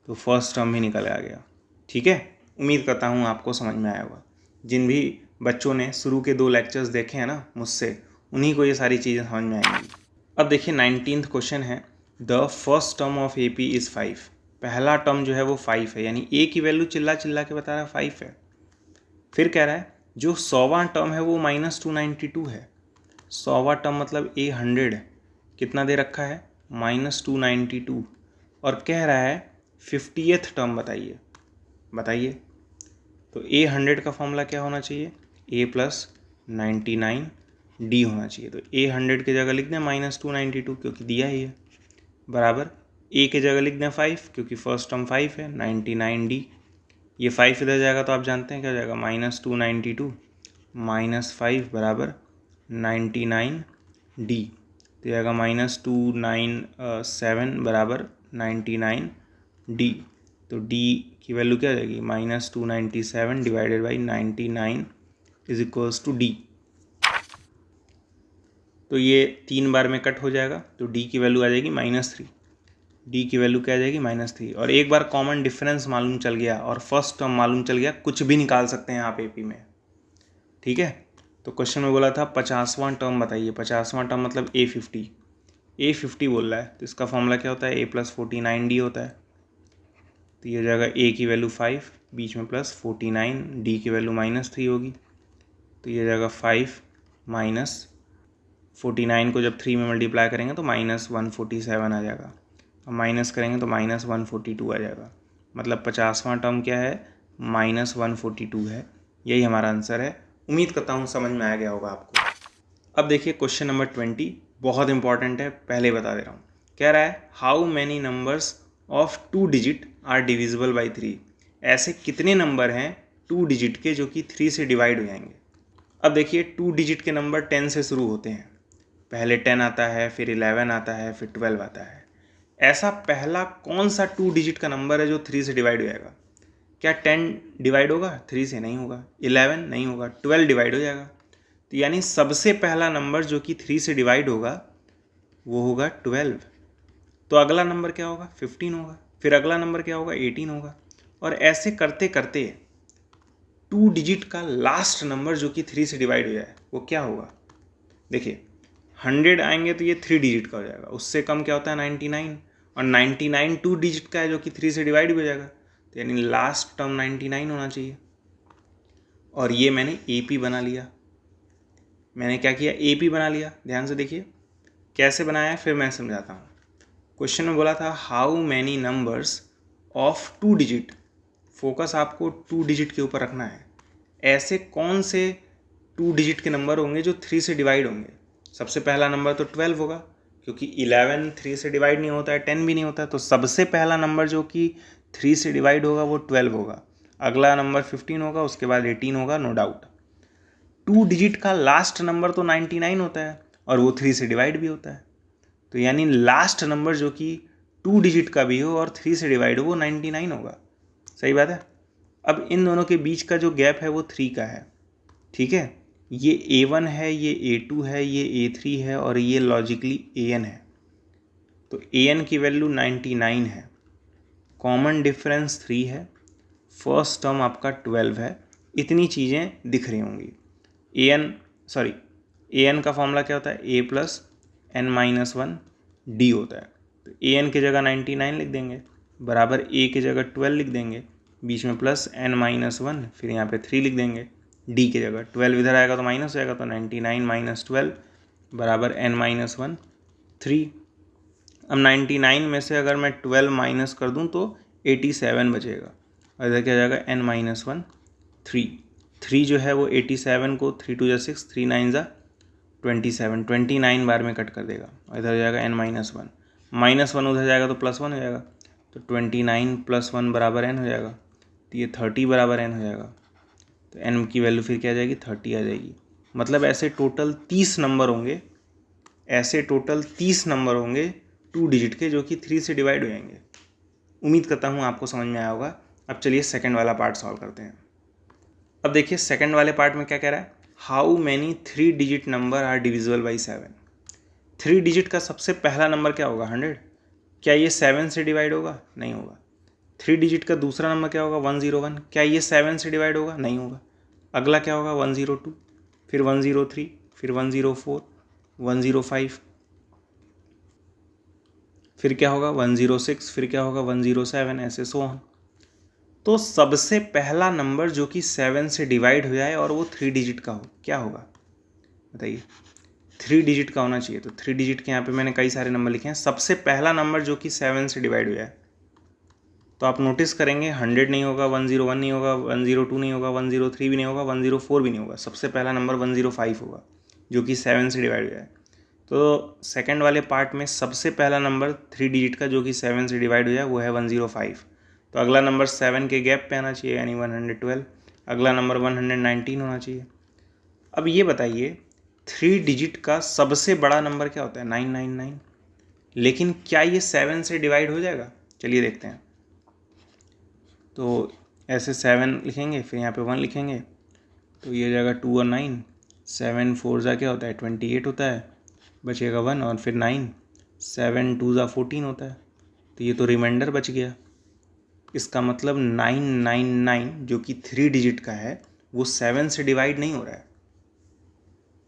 तो फर्स्ट टर्म भी निकल आ गया। ठीक है, उम्मीद करता हूँ आपको समझ में आया होगा। जिन भी बच्चों ने शुरू के 2 लेक्चर्स देखे हैं ना मुझसे, उन्हीं को ये सारी चीज़ें समझ में आएंगी। अब देखिए 19th क्वेश्चन है, the first term of AP is 5। पहला टर्म जो है वो 5 है, यानी A की वैल्यू चिल्ला चिल्ला के बता रहा है 5 है। फिर कह रहा है जो 100वां टर्म है वो -292 है। 100वां टर्म मतलब A100 कितना दे रखा है -292, और कह रहा है 50th टर्म बताइए। तो A100 का फॉर्मूला क्या होना चाहिए A + 99 डी होना चाहिए। तो ए 100 की जगह लिख दें -292 क्योंकि दिया ही है, बराबर ए की जगह लिख दें 5 क्योंकि फर्स्ट टर्म 5 है, 99D। ये 5 इधर जाएगा तो आप जानते हैं क्या हो जाएगा, -292 -5 बराबर 99D। तो जाएगा -297 बराबर 99D। तो D की वैल्यू क्या हो जाएगी, -297 divided by 99 is equals to D। तो ये 3 बार में कट हो जाएगा, तो D की वैल्यू आ जाएगी -3। D की वैल्यू क्या आ जाएगी, -3। और एक बार कॉमन डिफरेंस मालूम चल गया और फर्स्ट टर्म मालूम चल गया, कुछ भी निकाल सकते हैं आप AP में, ठीक है। तो क्वेश्चन में बोला था 50वां टर्म बताइए। 50वां टर्म मतलब A50 बोल रहा है, तो इसका फॉर्मूला क्या होता है, A + 49D होता है। तो ये हो जाएगा A की वैल्यू 5, बीच में प्लस 49, D की वैल्यू -3 होगी। तो ये हो जाएगा 5 माइनस 49 को जब 3 में मल्टीप्लाई करेंगे तो -147 आ जाएगा, और माइनस करेंगे तो -142 आ जाएगा। मतलब 50वां टर्म क्या है, -142 है। यही हमारा आंसर है। उम्मीद करता हूँ समझ में आ गया होगा आपको। अब देखिए क्वेश्चन नंबर 20, बहुत इंपॉर्टेंट है, पहले बता दे रहा हूँ। कह रहा है how many numbers of 2 digit are divisible by 3। ऐसे कितने नंबर हैं 2 डिजिट के जो कि 3 से डिवाइड हो जाएंगे। अब देखिए 2 डिजिट के नंबर 10 से शुरू होते हैं, पहले 10 आता है, फिर 11 आता है, फिर 12 आता है। ऐसा पहला कौन सा 2 डिजिट का नंबर है जो 3 से डिवाइड हो जाएगा। क्या 10 डिवाइड होगा 3 से, नहीं होगा। 11 नहीं होगा, 12 डिवाइड हो जाएगा। तो यानी सबसे पहला नंबर जो कि 3 से डिवाइड होगा वो होगा 12। तो अगला नंबर क्या होगा, 15 होगा। फिर अगला नंबर क्या होगा, 18 होगा। और ऐसे करते करते 2 डिजिट का लास्ट नंबर जो कि 3 से डिवाइड हो जाए वो क्या होगा। देखिए 100 आएंगे तो ये 3 डिजिट का हो जाएगा, उससे कम क्या होता है 99, और 99 2 डिजिट का है जो कि 3 से डिवाइड भी हो जाएगा। तो यानी लास्ट टर्म 99 होना चाहिए। और ये मैंने AP बना लिया। मैंने क्या किया, AP बना लिया। ध्यान से देखिए कैसे बनाया है, फिर मैं समझाता हूँ। क्वेश्चन में बोला था how many numbers of 2 digit, focus आपको 2 डिजिट के ऊपर रखना है। ऐसे कौन से 2 डिजिट के नंबर होंगे जो 3 से डिवाइड होंगे। सबसे पहला नंबर तो 12 होगा, क्योंकि 11 3 से डिवाइड नहीं होता है, 10 भी नहीं होता है। तो सबसे पहला नंबर जो कि 3 से डिवाइड होगा वो 12 होगा। अगला नंबर 15 होगा, उसके बाद 18 होगा, नो डाउट। 2 डिजिट का लास्ट नंबर तो 99 होता है और वो 3 से डिवाइड भी होता है। तो यानी लास्ट नंबर जो कि 2 डिजिट का भी हो और 3 से डिवाइड हो वो 99 होगा। सही बात है। अब इन दोनों के बीच का जो गैप है वो 3 का है, ठीक है। ये A1 है, ये A2 है, ये A3 है और ये लॉजिकली AN है। तो AN की वैल्यू 99 है, कॉमन डिफरेंस 3 है, फर्स्ट टर्म आपका 12 है। इतनी चीज़ें दिख रही होंगी। AN का फॉर्मूला क्या होता है, A + n-1 D होता है। तो AN की जगह 99 लिख देंगे, बराबर A की जगह 12 लिख देंगे, बीच में प्लस n-1, फिर यहाँ पे 3 लिख देंगे। D की जगह 12 इधर आएगा तो माइनस हो जाएगा, तो 99 - 12 बराबर n-1 3। अब 99 में से अगर मैं 12 माइनस कर दूं तो 87 बचेगा, और इधर क्या जाएगा n-1 3 जो है वो 87 को 3 × 2 = 6, 3 × 9 = 27, 29 बार में कट कर देगा, और इधर हो जाएगा n-1, -1 उधर जाएगा तो +1 हो जाएगा। तो 29 + 1 बराबर n हो जाएगा। तो ये 30 बराबर n हो जाएगा। तो n की वैल्यू फिर क्या आ जाएगी, 30 आ जाएगी। मतलब ऐसे टोटल 30 नंबर होंगे, 2 डिजिट के जो कि 3 से डिवाइड हो जाएंगे। उम्मीद करता हूँ आपको समझ में आया होगा। अब चलिए सेकंड वाला पार्ट सॉल्व करते हैं। अब देखिए सेकंड वाले पार्ट में क्या कह रहा है, how many 3 digit number are divisible by 7। 3 digit का सबसे पहला नंबर क्या होगा, 100। क्या ये 7 से डिवाइड होगा, नहीं होगा। 3 डिजिट का दूसरा नंबर क्या होगा, 101। क्या ये 7 से डिवाइड होगा, नहीं होगा। अगला क्या होगा, 102, फिर 103, फिर 104, 105, फिर क्या होगा 106, फिर क्या होगा 107, ऐसे सो ऑन। तो सबसे पहला नंबर जो कि 7 से डिवाइड हो जाए और वो 3 डिजिट का हो, क्या होगा बताइए। 3 डिजिट का होना चाहिए। तो 3 डिजिट के यहाँ पे मैंने कई सारे नंबर लिखे हैं। सबसे पहला नंबर जो कि 7 से डिवाइड हो जाए, तो आप नोटिस करेंगे 100 नहीं होगा, 101 नहीं होगा, 102 नहीं होगा, 103 भी नहीं होगा, 104 भी नहीं होगा। सबसे पहला नंबर 105 होगा। जो कि 7 से डिवाइड हो जाए। तो सेकंड वाले पार्ट में सबसे पहला नंबर 3 डिजिट का जो कि 7 से डिवाइड हो जाए वो है 105। तो अगला नंबर 7 के गैप पे आना चाहिए यानी 112। अगला नंबर 119 होना चाहिए। अब ये बताइए 3 डिजिट का सबसे बड़ा नंबर क्या होता है? 999। लेकिन क्या ये 7 से डिवाइड हो जाएगा? चलिए देखते हैं। तो ऐसे 7 लिखेंगे, फिर यहाँ पे 1 लिखेंगे, तो ये जाएगा 2 और 9, 7 4 जा क्या होता है? 28 होता है, बचेगा 1 और फिर 9, 7 2 जा 14 होता है। तो ये तो रिमाइंडर बच गया। इसका मतलब 999 जो कि 3 डिजिट का है वो 7 से डिवाइड नहीं हो रहा है।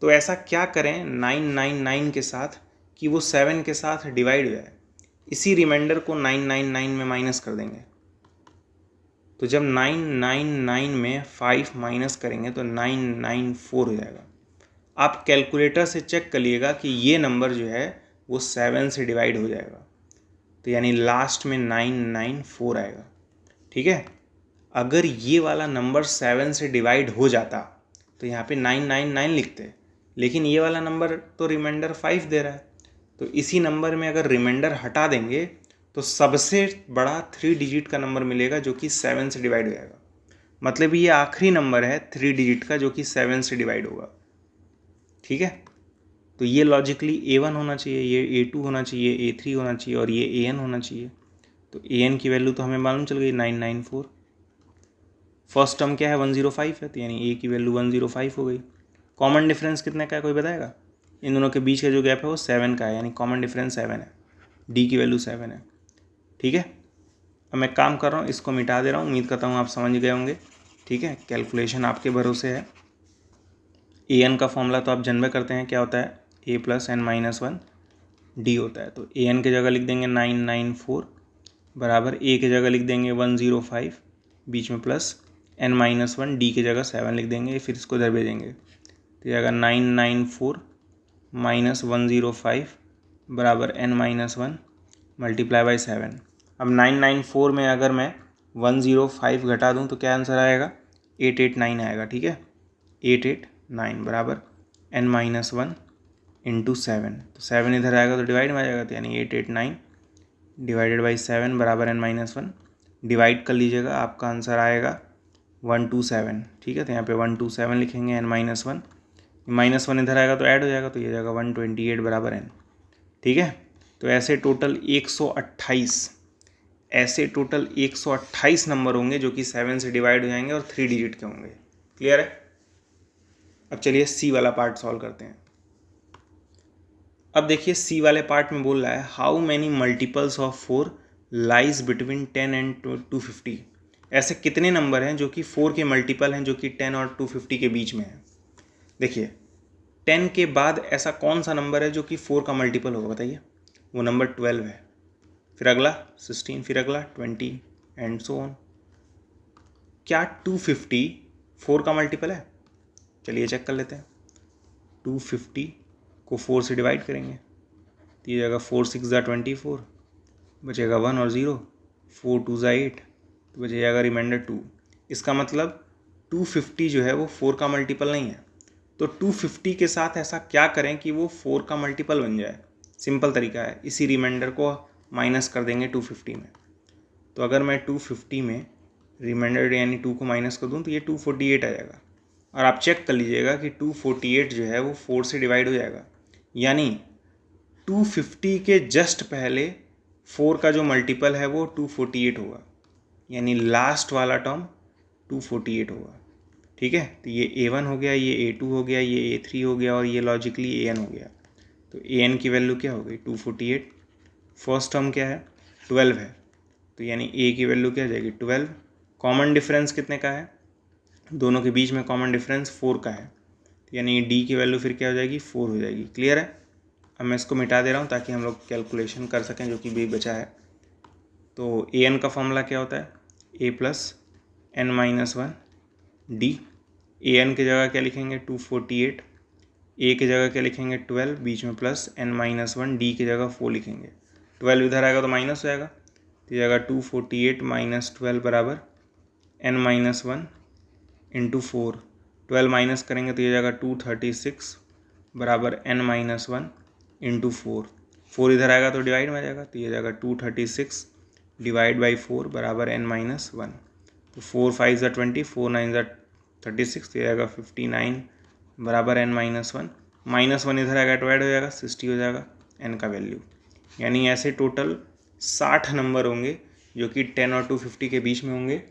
तो ऐसा क्या करें 999 के साथ कि वो 7 के साथ डिवाइड हो जाए? इसी रिमाइंडर को 999 में माइनस कर देंगे। तो जब 999 में 5 माइनस करेंगे तो 994 हो जाएगा। आप कैलकुलेटर से चेक करिएगा कि ये नंबर जो है वो 7 से डिवाइड हो जाएगा। तो यानी लास्ट में 994 आएगा। ठीक है। अगर ये वाला नंबर 7 से डिवाइड हो जाता तो यहाँ पे 999 लिखते, लेकिन ये वाला नंबर तो रिमाइंडर 5 दे रहा है। तो इसी नंबर में अगर रिमाइंडर हटा देंगे तो सबसे बड़ा 3 डिजिट का नंबर मिलेगा जो कि 7 से डिवाइड हो जाएगा। मतलब ये आखिरी नंबर है 3 डिजिट का जो कि 7 से डिवाइड होगा। ठीक है। तो ये लॉजिकली A1 होना चाहिए, ये A2 होना चाहिए, A3 होना चाहिए और ये AN होना चाहिए। तो AN की वैल्यू तो हमें मालूम चल गई 994। फर्स्ट टर्म क्या है? 105 है, तो यानी A की वैल्यू 105 हो गई। कॉमन डिफरेंस कितने का है कोई बताएगा? इन दोनों के बीच का जो गैप है वो 7 का है, यानी कॉमन डिफरेंस 7 है। D की वैल्यू 7 है। ठीक है। अब मैं काम कर रहा हूँ, इसको मिटा दे रहा हूँ। उम्मीद करता हूँ आप समझ गए होंगे। ठीक है। कैलकुलेशन आपके भरोसे है। AN का फॉर्मूला तो आप जन्म करते हैं, क्या होता है? A + n - 1 D होता है। तो AN की जगह लिख देंगे 994 बराबर A की जगह लिख देंगे 105 बीच में प्लस n - 1 D की जगह 7 लिख देंगे, फिर इसको इधर भेजेंगे तो ये आएगा 994 - 105 बराबर n - 1 मल्टीप्लाई बाई 7। अब 994 में अगर मैं 105 घटा दूँ तो क्या आंसर आएगा? 889 आएगा। ठीक है। 889 बराबर n - 1 इंटू 7। तो 7 इधर आएगा तो डिवाइड में आ जाएगा, तो यानी 889 डिवाइडेड बाई 7 बराबर n - 1। डिवाइड कर लीजिएगा, आपका आंसर आएगा 127। ठीक है। तो यहाँ पे 127 लिखेंगे, n - 1 इधर आएगा तो ऐड हो जाएगा, तो ये जाएगा 128 बराबर n। ठीक है। तो ऐसे टोटल 128 नंबर होंगे जो कि 7 से डिवाइड हो जाएंगे और 3 डिजिट के होंगे। क्लियर है। अब चलिए सी वाला पार्ट सॉल्व करते हैं। अब देखिए सी वाले पार्ट में बोल रहा है how many multiples of 4 lies between 10 and 250। ऐसे कितने नंबर हैं जो कि 4 के मल्टीपल हैं जो कि 10 और 250 के बीच में है। देखिए 10 के बाद ऐसा कौन सा नंबर है जो कि 4 का मल्टीपल होगा बताइए? वो नंबर 12 है। फिर अगला 16, फिर अगला 20 एंड सो ऑन। क्या 250 4 का मल्टीपल है? चलिए चेक कर लेते हैं। 250 को 4 से डिवाइड करेंगे तो ये जाएगा 4 6 ज़ा 24, बचेगा 1 और 0, 4 2 ज़ा 8, तो बच जाएगा रिमाइंडर 2। इसका मतलब 250 जो है वो 4 का मल्टीपल नहीं है। तो 250 के साथ ऐसा क्या करें कि वो 4 का मल्टीपल बन जाए? सिंपल तरीका है, इसी रिमाइंडर को माइनस कर देंगे 250 में। तो अगर मैं 250 में रिमाइंडर यानी 2 को माइनस कर दूँ तो ये 248 आ जाएगा। और आप चेक कर लीजिएगा कि 248 जो है वो 4 से डिवाइड हो जाएगा, यानी 250 के जस्ट पहले 4 का जो मल्टीपल है वो 248 होगा, यानी लास्ट वाला टर्म 248 होगा। ठीक है। तो ये A1 हो गया, ये A2 हो गया, ये A3 हो गया और ये लॉजिकली AN हो गया। तो AN की वैल्यू क्या हो गई? 248। फर्स्ट टर्म क्या है? 12 है, तो यानी A की वैल्यू क्या हो जाएगी? 12। कॉमन डिफरेंस कितने का है? दोनों के बीच में कॉमन डिफरेंस 4 का है, यानी D की वैल्यू फिर क्या हो जाएगी? 4 हो जाएगी। क्लियर है। अब मैं इसको मिटा दे रहा हूँ ताकि हम लोग कैलकुलेशन कर सकें जो कि भी बचा है। तो AN का फॉर्मूला क्या होता है? A + n - 1 D। AN की जगह क्या लिखेंगे? 248। A की जगह क्या लिखेंगे? 12 बीच में प्लस n - 1 D की जगह 4 लिखेंगे। 12 इधर आएगा तो माइनस हो जाएगा, तो ये जाएगा 248 - 12 बराबर n - 1 इंटू 4। 12 माइनस करेंगे तो ये जाएगा 236 बराबर n-1 इंटू 4 इधर आएगा तो डिवाइड में आ जाएगा, तो ये जाएगा 236 डिवाइड बाई 4 बराबर n-1। तो 4 5 ज़ा 20, 4 9 ज़ा 36, तो ये आएगा 59 बराबर n-1। -1 इधर आएगा डिवाइड हो जाएगा, 60 हो जाएगा n का वैल्यू। यानी ऐसे टोटल 60 नंबर होंगे जो कि 10 और 250 के बीच में होंगे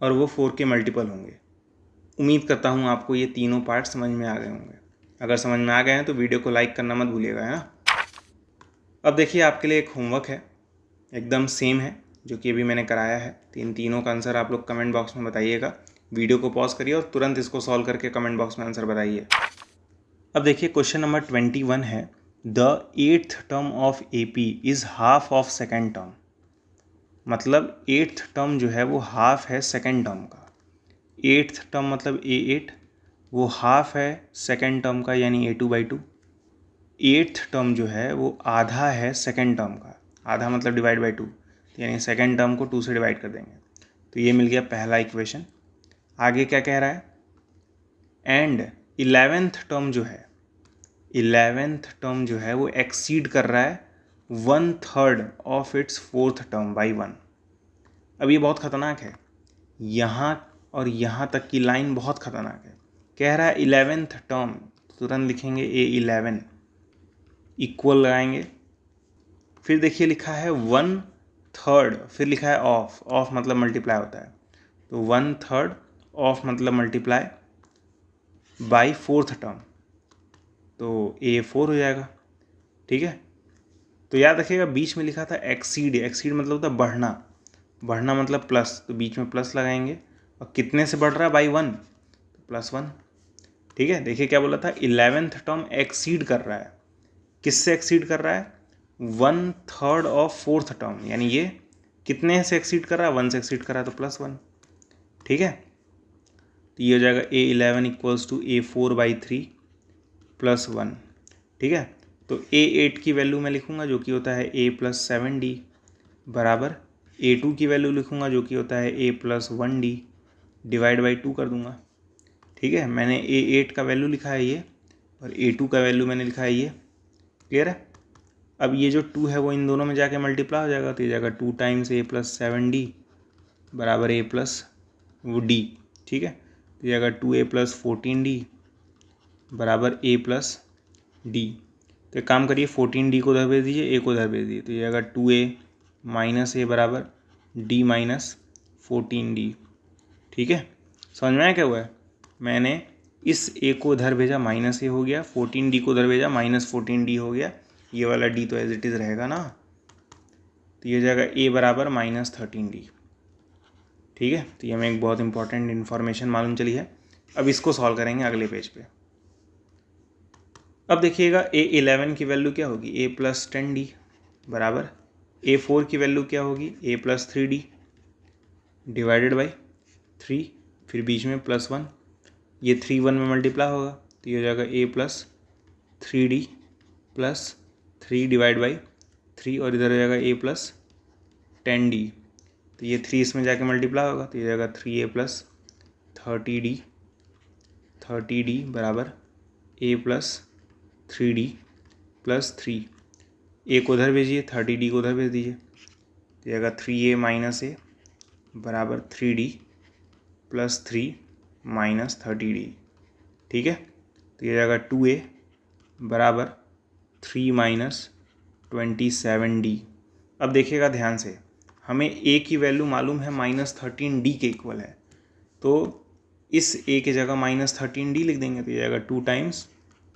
और वो 4 के मल्टीपल होंगे। उम्मीद करता हूँ आपको ये तीनों पार्ट समझ में आ गए होंगे। अगर समझ में आ गए हैं तो वीडियो को लाइक करना मत भूलिएगा, है ना। अब देखिए आपके लिए एक होमवर्क है, एकदम सेम है जो कि अभी मैंने कराया है। तीनों का आंसर आप लोग कमेंट बॉक्स में बताइएगा। वीडियो को पॉज करिए और तुरंत इसको सॉल्व करके कमेंट बॉक्स में आंसर बताइए। अब देखिए क्वेश्चन नंबर 21 है, the 8th term of AP is half of second term. मतलब 8th टर्म जो है वो हाफ है सेकेंड टर्म का। 8th टर्म मतलब A8, वो हाफ है सेकेंड टर्म का यानी A2/2। 8th टर्म जो है वो आधा है सेकेंड टर्म का, आधा मतलब डिवाइड बाई 2, यानी सेकेंड टर्म को 2 से डिवाइड कर देंगे। तो ये मिल गया पहला इक्वेशन। आगे क्या कह रहा है, एंड 11th टर्म जो है, 11th टर्म जो है वो एक्सीड कर रहा है 1/3 of its 4th term by 1। अब ये बहुत ख़तरनाक है, यहाँ और यहाँ तक की लाइन बहुत ख़तरनाक है। कह रहा है 11th टर्म, तुरंत लिखेंगे A11 इक्वल लगाएंगे, फिर देखिए लिखा है 1/3, फिर लिखा है ऑफ मतलब मल्टीप्लाई होता है, तो 1/3 ऑफ मतलब मल्टीप्लाई बाई 4th टर्म, तो A4 हो जाएगा। ठीक है, तो याद रखिएगा बीच में लिखा था एक्सीड, एक्सीड मतलब होता है बढ़ना, बढ़ना मतलब प्लस, तो बीच में प्लस लगाएंगे और कितने से बढ़ रहा है बाई 1, तो +1। ठीक है, देखिए क्या बोला था, 11th टर्म एक्सीड कर रहा है, किससे एक्सीड कर रहा है, 1/3 ऑफ 4th टर्म, यानी ये कितने से एक्सीड कर रहा है, 1 से एक्सीड कर रहा है, तो +1। ठीक है, तो ये हो जाएगा A11 इक्वल्स टू A4/3 +1। ठीक है, तो A8 की वैल्यू मैं लिखूंगा जो कि होता है A+7D बराबर A2 की वैल्यू लिखूंगा जो कि होता है A+1D डिवाइड बाई 2 कर दूंगा। ठीक है, मैंने A8 का वैल्यू लिखा है ये और A2 का वैल्यू मैंने लिखा है ये। क्लियर है, अब ये जो 2 है वो इन दोनों में जाके मल्टीप्लाई हो जाएगा, तो ये जाएगा 2 टाइम्स A+7D बराबर A+D। ठीक है, तो ये जाएगा 2A+14D बराबर A+D। तो एक काम करिए, 14D को उधर भेज दीजिए, A को उधर भेज दीजिए, तो ये आएगा 2A-A बराबर D-14D। ठीक है, समझ में आया क्या हुआ है, मैंने इस A को उधर भेजा -A हो गया, 14D को उधर भेजा -14D हो गया, ये वाला D तो एज इट इज़ रहेगा ना, तो ये जाएगा A बराबर -13D। ठीक है, तो ये हमें एक बहुत इंपॉर्टेंट इन्फॉर्मेशन मालूम चली है। अब इसको सॉल्व करेंगे अगले पेज पे। अब देखिएगा A11 की वैल्यू क्या होगी, A+10D बराबर A4 की वैल्यू क्या होगी, A+3D डिवाइडेड बाई 3, फिर बीच में +1, ये 3 1 में मल्टीप्लाई होगा, तो ये हो जाएगा A+3D +3 डिवाइड बाई 3, और इधर हो जाएगा A+10D, तो ये 3 इसमें जाके मल्टीप्लाई होगा, तो ये जाएगा 3A+30D बराबर A+3D +3। A को उधर भेजिए, 30D को उधर भेज दीजिए, तो जाएगा 3A-A बराबर 3D +3 -30D। ठीक है, तो ये जाएगा 2A बराबर 3 -27D। अब देखिएगा ध्यान से, हमें A की वैल्यू मालूम है -13D के इक्वल है, तो इस A की जगह -13D लिख देंगे, तो ये जाएगा 2 टाइम्स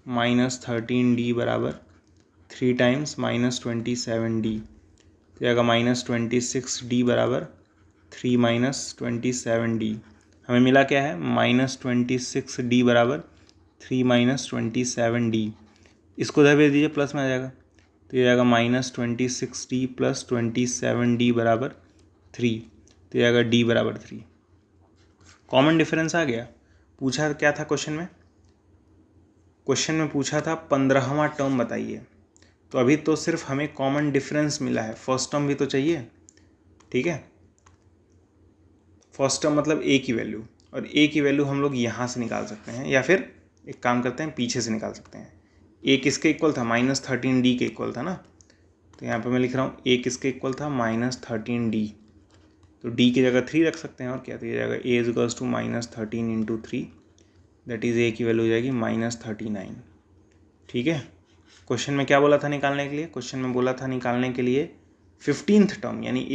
-13D बराबर 3 टाइम्स -27D, तो जाएगा -26D बराबर 3 -27D। हमें मिला क्या है, -26D बराबर 3 -27D। इसको उधर भेज दीजिए, प्लस में आ जाएगा, तो ये जाएगा -26D + 27D बराबर 3, तो ये जाएगा D बराबर 3। कॉमन डिफरेंस आ गया। पूछा क्या था क्वेश्चन में, क्वेश्चन में पूछा था 15वां टर्म बताइए, तो अभी तो सिर्फ हमें कॉमन डिफरेंस मिला है, फर्स्ट टर्म भी तो चाहिए। ठीक है, फर्स्ट टर्म मतलब A की वैल्यू, और A की वैल्यू हम लोग यहाँ से निकाल सकते हैं, या फिर एक काम करते हैं, पीछे से निकाल सकते हैं। ए किसके इक्वल था? -13d के इक्वल था ना। तो यहाँ पे मैं लिख रहा हूँ ए किसके इक्वल था? -13d। तो d की जगह 3 रख सकते हैं और क्या दिया जाएगा? a is equals to -13 into 3, that is a की वैल्यू हो जाएगी -39। ठीक है। क्वेश्चन में क्या बोला था निकालने के लिए? क्वेश्चन में बोला था निकालने के लिए 15th टर्म यानी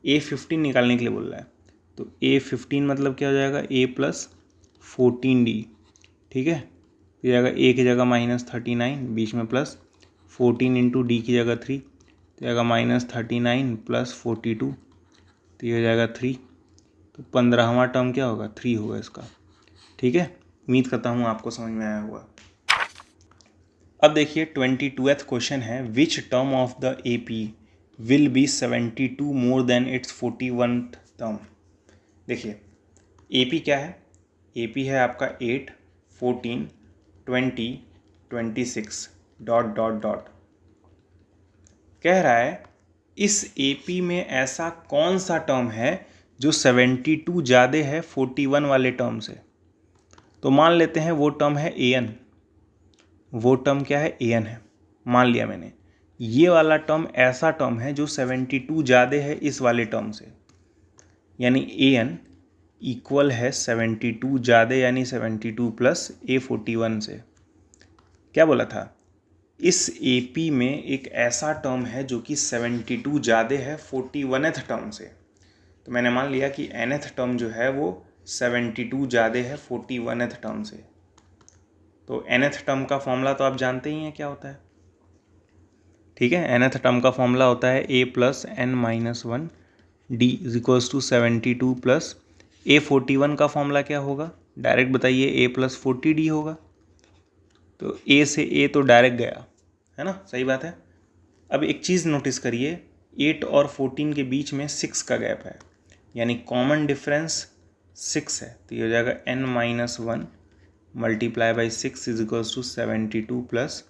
a15 निकालने के लिए बोल रहा है। तो a15 मतलब क्या हो जाएगा? a plus 14d। ठीक है। तो जाएगा a की जगह -39, बीच में प्लस 14 इंटू डी की जगह 3, तो जाएगा -39 प्लस 42, तो ये हो जाएगा 3। तो 15वां टर्म क्या होगा? 3 होगा इसका। ठीक है। उम्मीद करता हूँ आपको समझ में आया होगा। अब देखिए 22th क्वेश्चन है, which term of the AP will be 72 more than it's 41th term. देखिए AP क्या है? AP है आपका 8, 14, 20, 26 ... कह रहा है इस AP में ऐसा कौन सा टर्म है जो 72 ज़्यादा है 41 वाले टर्म से। तो मान लेते हैं वो टर्म है AN। वो टर्म क्या है? AN है। मान लिया मैंने। ये वाला टर्म ऐसा टर्म है जो 72 ज़्यादा है इस वाले टर्म से, यानी AN इक्वल है 72 ज़्यादा यानी 72 प्लस A41 से। क्या बोला था? इस AP में एक ऐसा टर्म है जो कि 72 ज़्यादा है 41th टर्म से। तो मैंने मान लिया कि nth टर्म जो है वो 72 ज़्यादा है 41th टर्म से। तो nth टर्म का फॉर्मूला तो आप जानते ही हैं क्या होता है। ठीक है। nth टर्म का फॉर्मूला होता है a plus n-1 d is equals to 72 plus A41 का फॉर्मूला क्या होगा? डायरेक्ट बताइए, a प्लस 40d होगा। तो a से a तो डायरेक्ट गया है ना, सही बात है। अब एक चीज़ नोटिस करिए, 8 और 14 के बीच में 6 का गैप है, यानी कॉमन डिफरेंस 6 है। तो ये हो जाएगा n-1 multiply by 6 is equals to 72 plus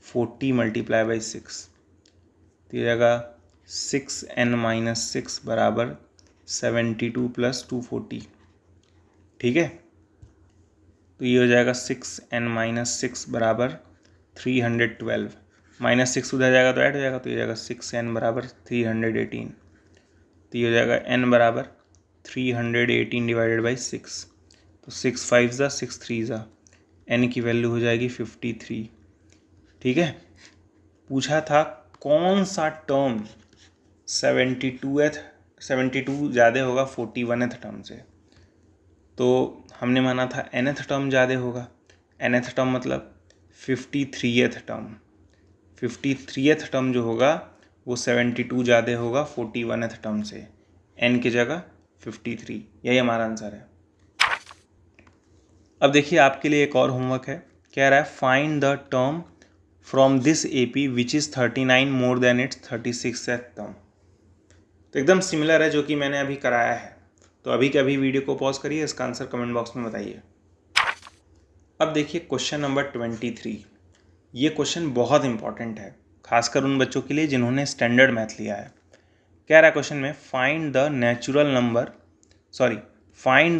40 multiply by 6। तो ये जाएगा 6n-6 बराबर 72 प्लस 240। ठीक है। तो ये हो जाएगा 6n-6 बराबर 312। -6 उधर जाएगा तो ऐड हो जाएगा, तो ये जाएगा 6n बराबर 318। तो ये हो जाएगा n बराबर 318 डिवाइडेड बाई 6। तो 6 5 ज़ा 6 3 ज़ा, n की वैल्यू हो जाएगी 53। ठीक है। पूछा था कौन सा टर्म 72 ज़्यादा होगा 41th टर्म से। तो हमने माना था nth टर्म ज़्यादा होगा। nth टर्म मतलब 53th टर्म। 53th टर्म जो होगा वो 72 ज़्यादा होगा 41th टर्म से, n की जगह 53। यही हमारा आंसर है। अब देखिए आपके लिए एक और होमवर्क है। कह रहा है find the term from this AP which is 39 more than it's 36th term. तो एकदम सिमिलर है जो कि मैंने अभी कराया है। तो अभी के अभी वीडियो को पॉज करिए, इसका आंसर कमेंट बॉक्स में बताइए। अब देखिए क्वेश्चन नंबर 23। ये क्वेश्चन बहुत इंपॉर्टेंट है, खासकर उन बच्चों के लिए जिन्होंने स्टैंडर्ड मैथ लिया है। क्या रहा है क्वेश्चन में? Find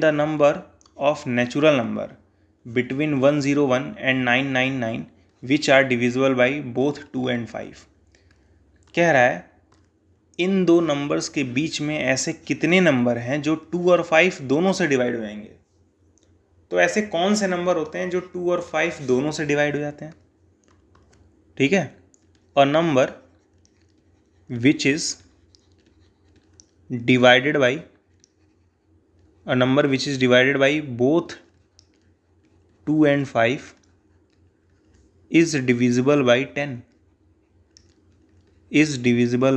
the number of natural number between 101 and 999 which are divisible by both 2 and 5। कह रहा है इन दो नंबर्स के बीच में ऐसे कितने नंबर हैं जो 2 और 5 दोनों से डिवाइड हो जाएंगे। तो ऐसे कौन से नंबर होते हैं जो 2 और 5 दोनों से डिवाइड हो जाते हैं? ठीक है। और number which is divided by both 2 and 5 is divisible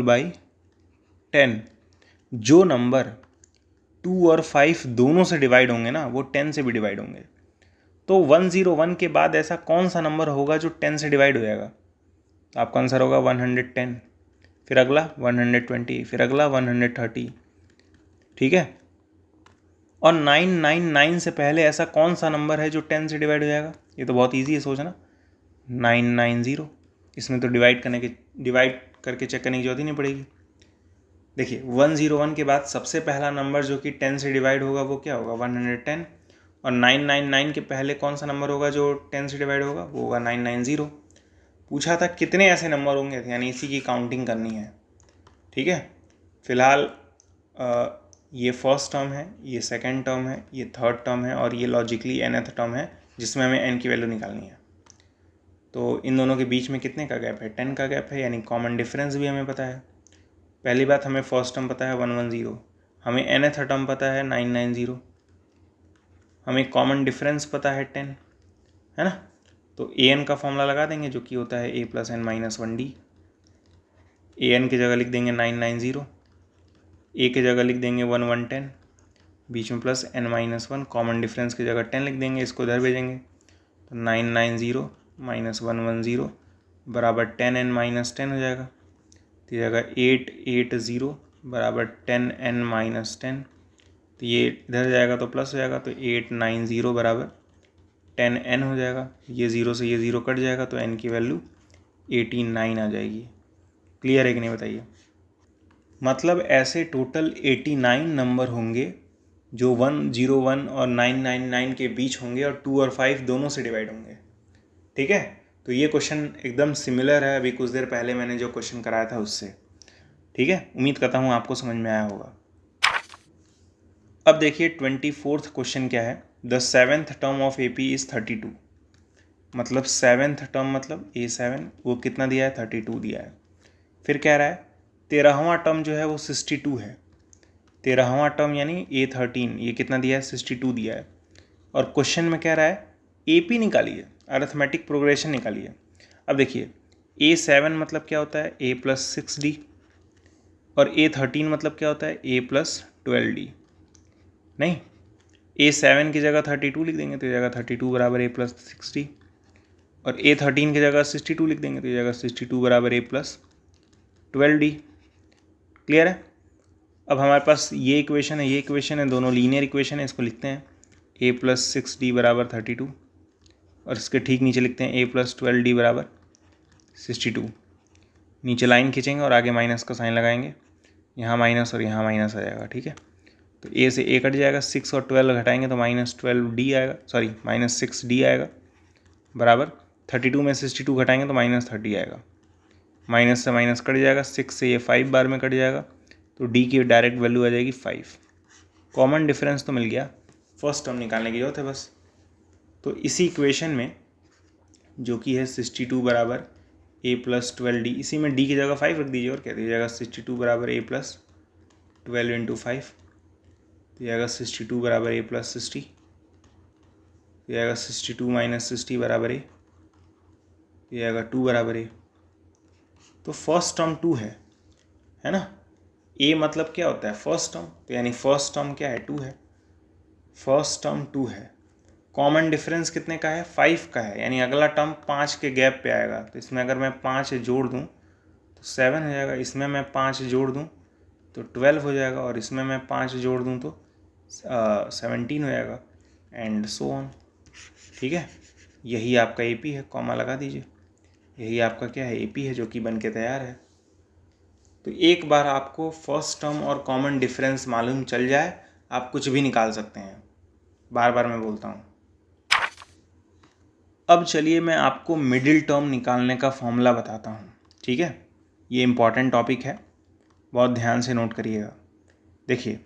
by 10 जो नंबर 2 और 5 दोनों से डिवाइड होंगे ना वो 10 से भी डिवाइड होंगे। तो 101 के बाद ऐसा कौन सा नंबर होगा जो 10 से डिवाइड हो जाएगा? तो आपका आंसर होगा 110, फिर अगला 120, फिर अगला 130। ठीक है। और 999 से पहले ऐसा कौन सा नंबर है जो 10 से डिवाइड हो जाएगा? ये तो बहुत ईजी है सोचना, 990। इसमें तो डिवाइड करके चेक करने की जरूरत ही नहीं पड़ेगी। देखिए 101 के बाद सबसे पहला नंबर जो कि 10 से डिवाइड होगा वो क्या होगा? 110। और 999 के पहले कौन सा नंबर होगा जो 10 से डिवाइड होगा, वो होगा 990। पूछा था कितने ऐसे नंबर होंगे, यानी इसी की काउंटिंग करनी है। ठीक है, फिलहाल ये फर्स्ट टर्म है, ये सेकंड टर्म है, ये थर्ड टर्म है और ये लॉजिकली nth टर्म है जिसमें हमें n की वैल्यू निकालनी है। तो इन दोनों के बीच में कितने का गैप है, 10 का गैप है, यानी कॉमन डिफरेंस भी हमें पता है। पहली बात, हमें फर्स्ट टर्म पता है 110, हमें nth टर्म पता है 990, हमें कॉमन डिफरेंस पता है 10, है ना। तो an का फॉर्मूला लगा देंगे जो कि होता है a + n - 1d। an की जगह लिख देंगे 990, a की जगह लिख देंगे 1110, बीच में प्लस n-1, कॉमन डिफरेंस की जगह 10 लिख देंगे, इसको इधर भेजेंगे तो 990 - 110 बराबर 10n - 10 हो जाएगा। तो ये जगह 880 बराबर 10n - 10, तो ये इधर जाएगा तो प्लस हो जाएगा, तो 890 बराबर 10n हो जाएगा। ये ज़ीरो से ये ज़ीरो कट जाएगा तो n की वैल्यू 89 आ जाएगी। क्लियर है कि नहीं बताइए। मतलब ऐसे टोटल 89 नंबर होंगे जो 101 और 999 के बीच होंगे और 2 और 5 दोनों से डिवाइड होंगे। ठीक है, तो ये क्वेश्चन एकदम सिमिलर है अभी कुछ देर पहले मैंने जो क्वेश्चन कराया था उससे। ठीक है, उम्मीद करता हूँ आपको समझ में आया होगा। अब देखिए 24th क्वेश्चन क्या है, the 7th term of AP is 32। मतलब 7th टर्म मतलब A7, वो कितना दिया है, 32 दिया है। फिर कह रहा है 13वां टर्म जो है वो 62 है। 13वां टर्म यानी A13, ये कितना दिया है, 62 दिया है। और क्वेश्चन में कह रहा है AP निकालिए, अरिथमेटिक प्रोग्रेशन निकालिए। अब देखिए A7 मतलब क्या होता है, A + 6D, और A13 मतलब क्या होता है, A + 12D। नहीं, A7 की जगह 32 लिख देंगे तो ये जगह 32 बराबर A + 6D, और A13 की जगह 62 लिख देंगे तो ये जगह 62 बराबर A + 12D। क्लियर है। अब हमारे पास ये इक्वेशन है, ये इक्वेशन है, दोनों लीनियर इक्वेशन है। इसको लिखते हैं A + 6D बराबर 32, और इसके ठीक नीचे लिखते हैं A + 12D बराबर 62। नीचे लाइन खींचेंगे और आगे माइनस का साइन लगाएंगे, यहाँ माइनस और यहाँ माइनस आ जाएगा। ठीक है, तो A से A कट जाएगा, 6 और 12 घटाएंगे तो -12D आएगा, सॉरी -6D आएगा, बराबर 32 में 62 घटाएंगे तो -30 आएगा। माइनस से माइनस कट जाएगा, 6 से ये 5 बार में कट जाएगा, तो D की डायरेक्ट वैल्यू आ जाएगी 5। कॉमन डिफरेंस तो मिल गया, फर्स्ट टर्म निकालने की जरूरत है बस। तो इसी इक्वेशन में जो कि है 62 बराबर A + 12D, इसी में D की जगह 5 रख दीजिए और कह दीजिएगा 62 बराबर A + 12 × 5, तो यह आएगा 62 बराबर A + 60, तो यह आएगा 62 - 60 बराबर A, ये आएगा 2 बराबर A। तो फर्स्ट टर्म 2 है ना। A मतलब क्या होता है, फर्स्ट टर्म, तो यानी फर्स्ट टर्म क्या है, 2 है। फर्स्ट टर्म 2 है। कॉमन डिफरेंस कितने का है, 5 का है, यानी अगला टर्म 5 के गैप पे आएगा। तो इसमें अगर मैं 5 जोड़ दूँ तो 7 हो जाएगा, इसमें मैं 5 जोड़ दूँ तो 12 हो जाएगा, और इसमें मैं 5 जोड़ दूँ तो 17 हो जाएगा, एंड सो ऑन। ठीक है, यही आपका AP है, कॉमा लगा दीजिए। यही आपका क्या है, AP है जो कि बन के तैयार है। तो एक बार आपको फर्स्ट टर्म और कॉमन डिफरेंस मालूम चल जाए, आप कुछ भी निकाल सकते हैं। बार बार मैं बोलता हूँ। अब चलिए मैं आपको मिडिल टर्म निकालने का फॉर्मूला बताता हूँ। ठीक है, ये इम्पॉर्टेंट टॉपिक है, बहुत ध्यान से नोट करिएगा। देखिए,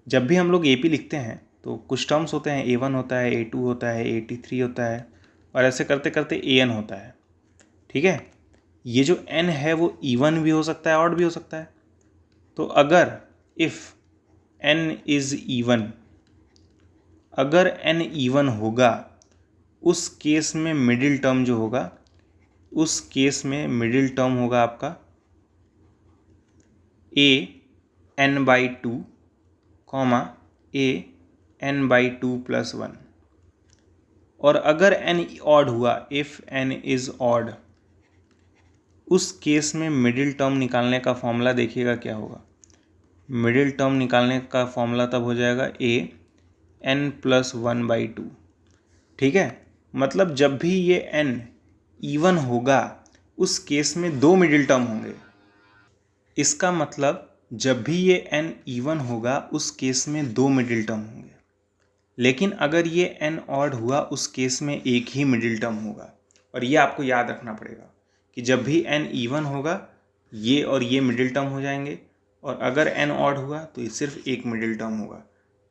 जब भी हम लोग AP लिखते हैं तो कुछ टर्म्स होते हैं, A1 होता है, A2 होता है, A3 होता है, और ऐसे करते करते AN होता है। ठीक है, ये जो N है वो इवन भी हो सकता है, ऑड भी हो सकता है। तो अगर इफ़ N इज़ इवन, अगर N इवन होगा उस केस में मिडिल टर्म जो होगा, उस केस में मिडिल टर्म होगा आपका AN/2, AN/2 + 1। और अगर N ऑड हुआ, इफ़ N इज़ ऑड, उस केस में मिडिल टर्म निकालने का फॉर्मूला देखिएगा क्या होगा। मिडिल टर्म निकालने का फॉर्मूला तब हो जाएगा AN + 1/2। ठीक है, मतलब जब भी ये N इवन होगा उस केस में 2 मिडिल टर्म होंगे। इसका मतलब जब भी ये N इवन होगा उस केस में 2 मिडिल टर्म होंगे। लेकिन अगर ये n ऑड हुआ उस केस में एक ही मिडिल टर्म होगा। और ये आपको याद रखना पड़ेगा कि जब भी n इवन होगा ये और ये मिडिल टर्म हो जाएंगे, और अगर n ऑड हुआ तो ये सिर्फ एक मिडिल टर्म होगा।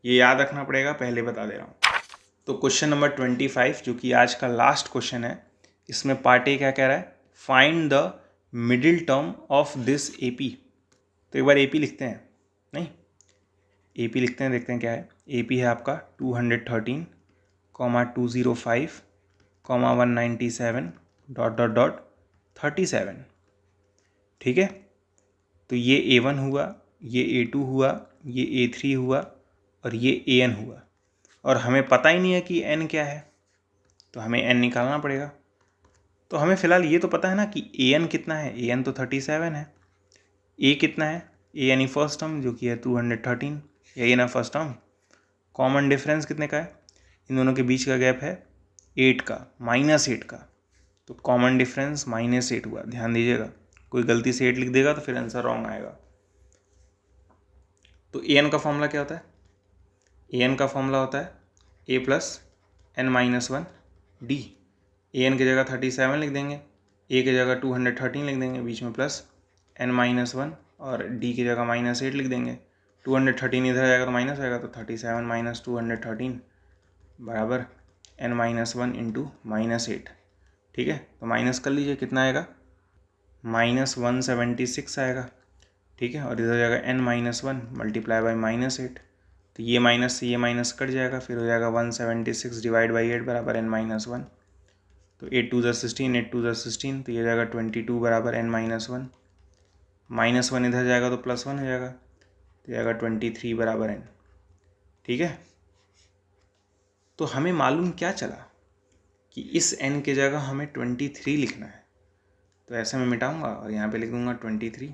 ये याद रखना पड़ेगा, पहले बता दे रहा हूँ। तो क्वेश्चन नंबर 25 जो कि आज का लास्ट क्वेश्चन है, इसमें पार्ट ए क्या कह रहा है, find the middle term of this AP। तो एक बार AP लिखते हैं, नहीं AP लिखते हैं, देखते हैं क्या है। AP है आपका 213, 205, 197 डॉट डॉट डॉट 37। ठीक है, तो ये A1 हुआ, ये A2 हुआ, ये A3 हुआ और ये AN हुआ। और हमें पता ही नहीं है कि n क्या है, तो हमें n निकालना पड़ेगा। तो हमें फ़िलहाल ये तो पता है ना कि an कितना है, an तो 37 है। a कितना है, a यानी फर्स्ट टर्म जो कि है 213, यही है ना फर्स्ट टर्म। कॉमन डिफरेंस कितने का है, इन दोनों के बीच का गैप है 8 का, -8 का। तो कॉमन डिफरेंस -8 हुआ, ध्यान दीजिएगा। कोई गलती से 8 लिख देगा तो फिर आंसर रॉन्ग आएगा। तो an का फॉर्मूला क्या होता है, an का फॉर्मूला होता है a plus n-1 d। an की जगह 37 लिख देंगे, a की जगह 213 लिख देंगे, बीच में प्लस n-1 और d की जगह -8 लिख देंगे। 213 इधर जाएगा तो माइनस आएगा, तो 37 माइनस 213 बराबर n-1 इंटू -8। ठीक है, तो माइनस कर लीजिए, कितना आएगा, -176 आएगा। ठीक है, और इधर जाएगा n-1 मल्टीप्लाई बाई -8, तो ये माइनस से ये माइनस कट जाएगा, फिर हो जाएगा 176 डिवाइड बाई 8 बराबर n-1। तो 8 2 16, 8 2 16, तो ये जाएगा 22 बराबर n-1। -1 इधर जाएगा तो +1 हो जाएगा, तो जाएगा 23 बराबर n। ठीक है, तो हमें मालूम क्या चला कि इस n के जगह हमें 23 लिखना है। तो ऐसे मैं मिटाऊंगा और यहाँ पे लिख दूंगा 23।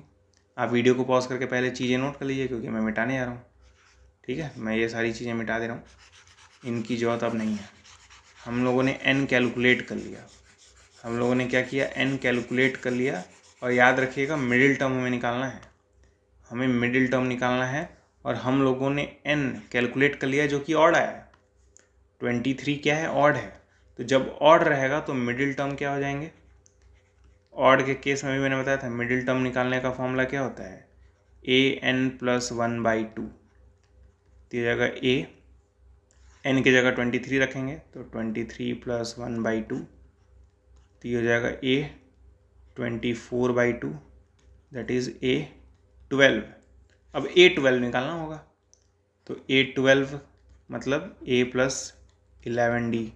आप वीडियो को पॉज करके पहले चीज़ें नोट कर लीजिए, क्योंकि मैं मिटाने जा रहा हूँ। ठीक है, मैं ये सारी चीज़ें मिटा दे रहा हूँ, इनकी ज़रूरत अब नहीं है। हम लोगों ने n कैलकुलेट कर लिया, हम लोगों ने क्या किया, n कैलकुलेट कर लिया। और याद रखिएगा मिडिल टर्म हमें निकालना है, हमें मिडिल टर्म निकालना है। और हम लोगों ने n कैलकुलेट कर लिया जो कि ऑड आया है। 23 क्या है, ऑड है। तो जब ऑड रहेगा तो मिडिल टर्म क्या हो जाएंगे। ऑड के केस में भी मैंने बताया था, मिडिल टर्म निकालने का फॉर्मूला क्या होता है, an + 1/2। तो ये जगह a, n की जगह 23 रखेंगे तो 23 + 1/2, तो ये हो जाएगा a 24/2, दैट इज़ a 12। अब a 12 निकालना होगा, तो a 12 मतलब a + 11d।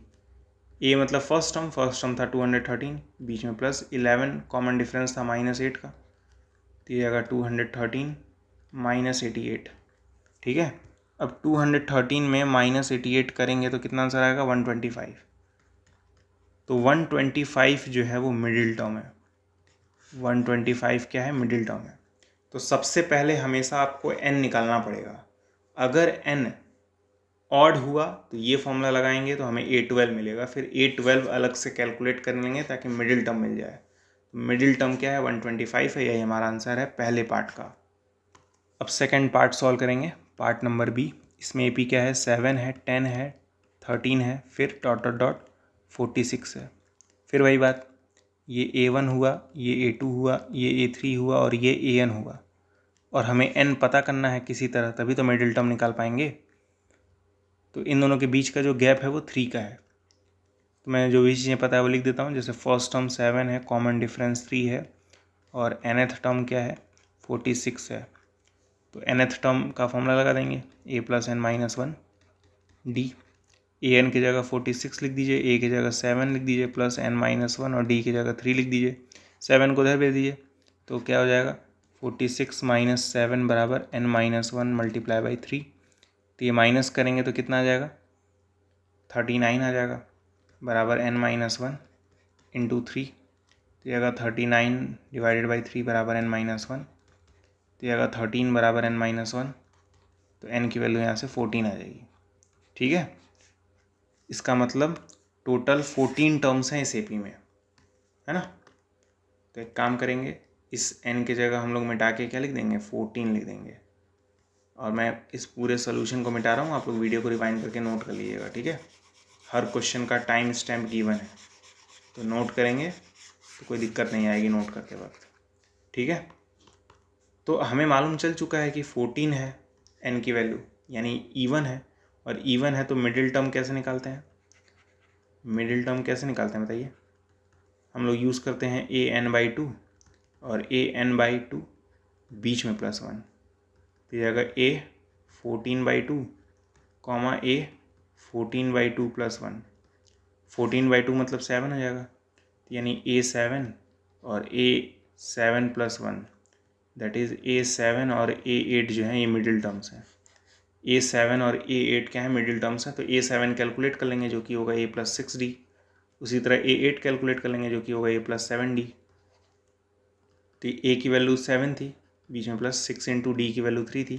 a मतलब फर्स्ट टर्म था 213, बीच में +11, कॉमन डिफरेंस था -8 का, तो ये आएगा 213 -88। ठीक है, अब 213 में -88 करेंगे तो कितना आंसर आएगा, 125। तो 125 जो है वो मिडिल टर्म है, 125 क्या है, मिडिल टर्म है। तो सबसे पहले हमेशा आपको n निकालना पड़ेगा। अगर n ऑड हुआ तो ये फॉर्मूला लगाएंगे तो हमें a12 मिलेगा, फिर a12 अलग से कैलकुलेट कर लेंगे ताकि मिडिल टर्म मिल जाए। मिडिल टर्म क्या है, 125 है, यही हमारा आंसर है पहले पार्ट का। अब सेकंड पार्ट सॉल्व करेंगे, पार्ट नंबर बी। इसमें AP क्या है, 7 है, 10 है, 13 है, फिर डॉट डॉट डॉट 46 है। फिर वही बात, ये A1 हुआ, ये A2 हुआ, ये A3 हुआ और ये AN हुआ। और हमें n पता करना है किसी तरह, तभी तो मिडिल टर्म निकाल पाएंगे। तो इन दोनों के बीच का जो गैप है वो 3 का है। तो मैं जो भी चीज़ें पता है वो लिख देता हूँ। जैसे फर्स्ट टर्म 7 है, कॉमन डिफरेंस 3 है, और nth टर्म क्या है, 46 है। तो nth टर्म का फॉर्मूला लगा देंगे, a + n-1 d। an की जगह 46 लिख दीजिए, a की जगह 7 लिख दीजिए, प्लस n-1 और d की जगह 3 लिख दीजिए। 7 को उधर भेज दीजिए, तो क्या हो जाएगा, 46 - 7 बराबर n-1 मल्टीप्लाई बाई 3। तो ये माइनस करेंगे तो कितना आ जाएगा, 39 आ जाएगा, बराबर n-1 इंटू 3। तो ये 39 डिवाइडेड बाई 3 बराबर n-1। तो ये 13 बराबर n-1। तो n की वैल्यू यहाँ से 14 आ जाएगी। ठीक है, इसका मतलब टोटल 14 टर्म्स हैं इस AP में, है ना। तो एक काम करेंगे, इस n की जगह हम लोग मिटा के क्या लिख देंगे, 14 लिख देंगे। और मैं इस पूरे सोल्यूशन को मिटा रहा हूँ, आप लोग वीडियो को रिवाइंड करके नोट कर लीजिएगा, ठीक है। हर क्वेश्चन का टाइम स्टैम्प गिवन है, तो नोट करेंगे तो कोई दिक्कत नहीं आएगी नोट करते वक्त, ठीक है। तो हमें मालूम चल चुका है कि 14 है n की वैल्यू, यानी इवन है, और इवन है तो मिडिल टर्म कैसे निकालते हैं? मिडिल टर्म कैसे निकालते हैं बताइए? हम लोग यूज़ करते हैं an/2 और an/2 बीच में +1, तो ये अगर a 14/2 कॉमा a 14/2 +1, 14/2 मतलब 7 हो जाएगा, यानी a7 और a7 +1 दैट इज़ a7 और a8 जो है ये मिडिल टर्म्स हैं। a7 और a8 क्या है? मिडिल टर्म्स हैं। तो a7 कैलकुलेट कर लेंगे जो कि होगा a + 6d, उसी तरह a8 कैलकुलेट कर लेंगे जो कि होगा a + 7d। तो a की वैल्यू 7 थी, बीच में +6 इंटू d की वैल्यू 3 थी,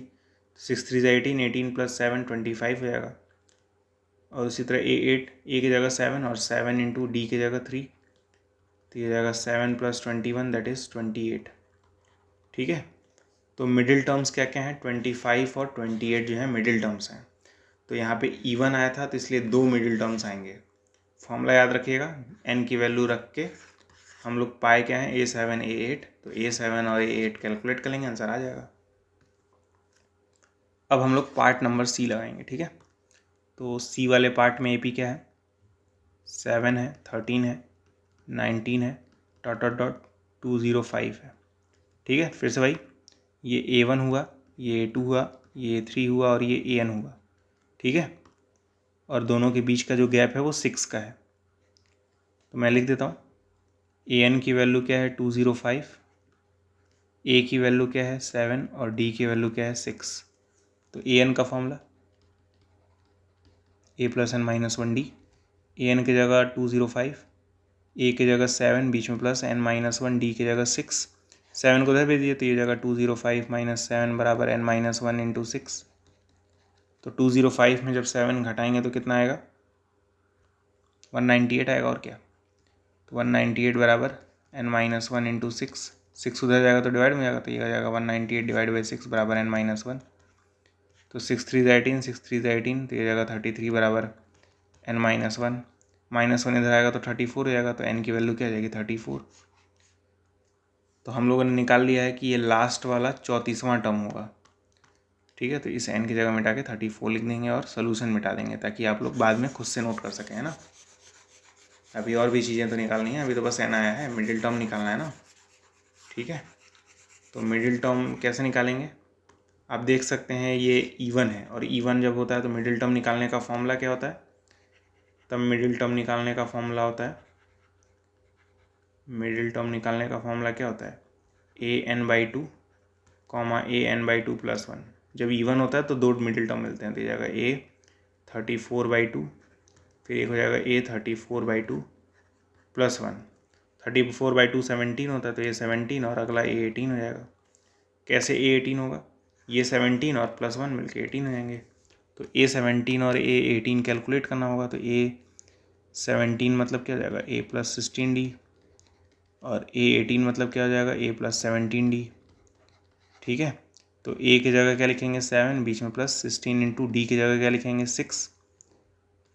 6 3 18, 18 + 7 25 हो जाएगा। और उसी तरह a8, a की जगह 7 और 7 इंटू डी की जगह 3, तो ये जाएगा 7 + 21 दैट इज़ 28, ठीक है। तो मिडिल टर्म्स क्या क्या हैं? 25 और 28 जो है मिडिल टर्म्स हैं। तो यहाँ पे इवन आया था तो इसलिए 2 मिडिल टर्म्स आएंगे। फॉर्मूला याद रखिएगा, n की वैल्यू रख के हम लोग पाए क्या हैं? a7 a8, तो a7 और a8 कैलकुलेट कर लेंगे, आंसर आ जाएगा। अब हम लोग पार्ट नंबर सी लगाएंगे, ठीक है। तो सी वाले पार्ट में AP क्या है? 7 है, 13 है, 19 है, डॉट डॉट डॉट 205 है, ठीक है। फिर से भाई, ये A1 हुआ, ये A2 हुआ, ये A3 हुआ और ये AN हुआ, ठीक है। और दोनों के बीच का जो गैप है वो 6 का है, तो मैं लिख देता हूँ AN की वैल्यू क्या है? 205, A की वैल्यू क्या है? 7 और D की वैल्यू क्या है? 6। तो AN का formula A + n - 1D, AN की जगह 205, A की जगह 7, बीच में प्लस n - 1, D की जगह 6, 7 को उधर भेज दिए तो ये जगह 205 - 7 बराबर n - 1 इंटू 6। तो 205 में जब 7 घटाएंगे तो कितना आएगा? 198 आएगा, और क्या। तो 198 बराबर n - 1 इंटू 6, 6 उधर जाएगा तो डिवाइड में जाएगा, तो ये आ जाएगा 198 डिवाइड बाई 6 बराबर n - 1। तो 6 3 18, 6 3 18, तो ये जाएगा 33 बराबर n - 1, -1 इधर आएगा तो 34 हो जाएगा, तो n की वैल्यू क्या आ जाएगी? 34। तो हम लोगों ने निकाल लिया है कि ये लास्ट वाला 34वां टर्म होगा, ठीक है। तो इस n की जगह मिटा के 34 लिख देंगे और सोल्यूशन मिटा देंगे, ताकि आप लोग बाद में खुद से नोट कर सकें, है ना। अभी और भी चीज़ें तो निकालनी है, अभी तो बस n आया है, मिडिल टर्म निकालना है ना, ठीक है। तो मिडिल टर्म कैसे निकालेंगे? आप देख सकते हैं ये इवन है, और इवन जब होता है तो मिडिल टर्म निकालने का फॉर्मूला क्या होता है? तब मिडिल टर्म निकालने का फॉर्मूला होता है, मिडिल टर्म निकालने का फॉर्मूला क्या होता है? an/2 comma an/2 + 1। जब इवन होता है तो 2 मिडिल टर्म मिलते हैं, तो ये जाएगा a 34/2, फिर एक हो जाएगा a 34/2 + 1। 34/2 17 होता है, तो ये 17 और अगला a 18 हो जाएगा। कैसे a 18 होगा? ये 17 और +1 मिलके 18 हो जाएंगे। तो a 17 और a 18 कैलकुलेट करना होगा, तो a 17 मतलब क्या हो जाएगा? a + 16d, और a 18 मतलब क्या हो जाएगा? a + 17d, ठीक है। तो a की जगह क्या लिखेंगे? 7, बीच में +16 इंटू डी की जगह क्या लिखेंगे? 6,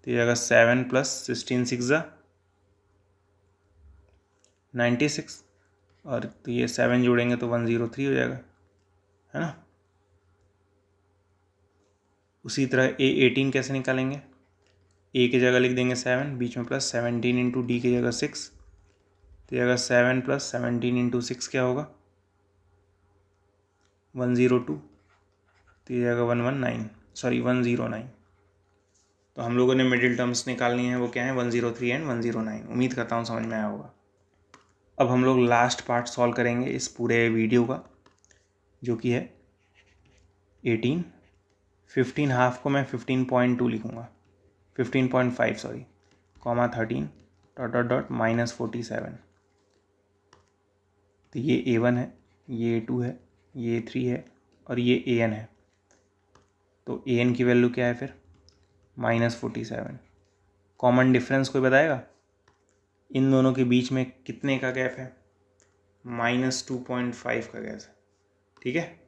तो ये जगह 7 + 16 6 96, और तो ये 7 जोड़ेंगे तो 103 हो जाएगा, है ना। उसी तरह a 18 कैसे निकालेंगे? a की जगह लिख देंगे 7, बीच में +17 इंटू डी की जगह 6, तो ये जगह 7 + 17 इंटू 6 क्या होगा? 102, तो ये जगह 109। तो हम लोगों ने मिडिल टर्म्स निकालनी है, वो क्या है? 103 एंड 109। उम्मीद करता हूँ समझ में आया होगा। अब हम लोग लास्ट पार्ट सॉल्व करेंगे इस पूरे वीडियो का, जो कि है 18। 15 हाफ को मैं 15.2 लिखूँगा, 15.5 sorry, comma 13 dot dot dot -47। तो ये A1 है, ये A2 है, ये A3 है और ये AN है। तो AN की वैल्यू क्या है फिर? -47। कॉमन डिफरेंस कोई बताएगा? इन दोनों के बीच में कितने का गैप है? -2.5 का गैप है, ठीक है।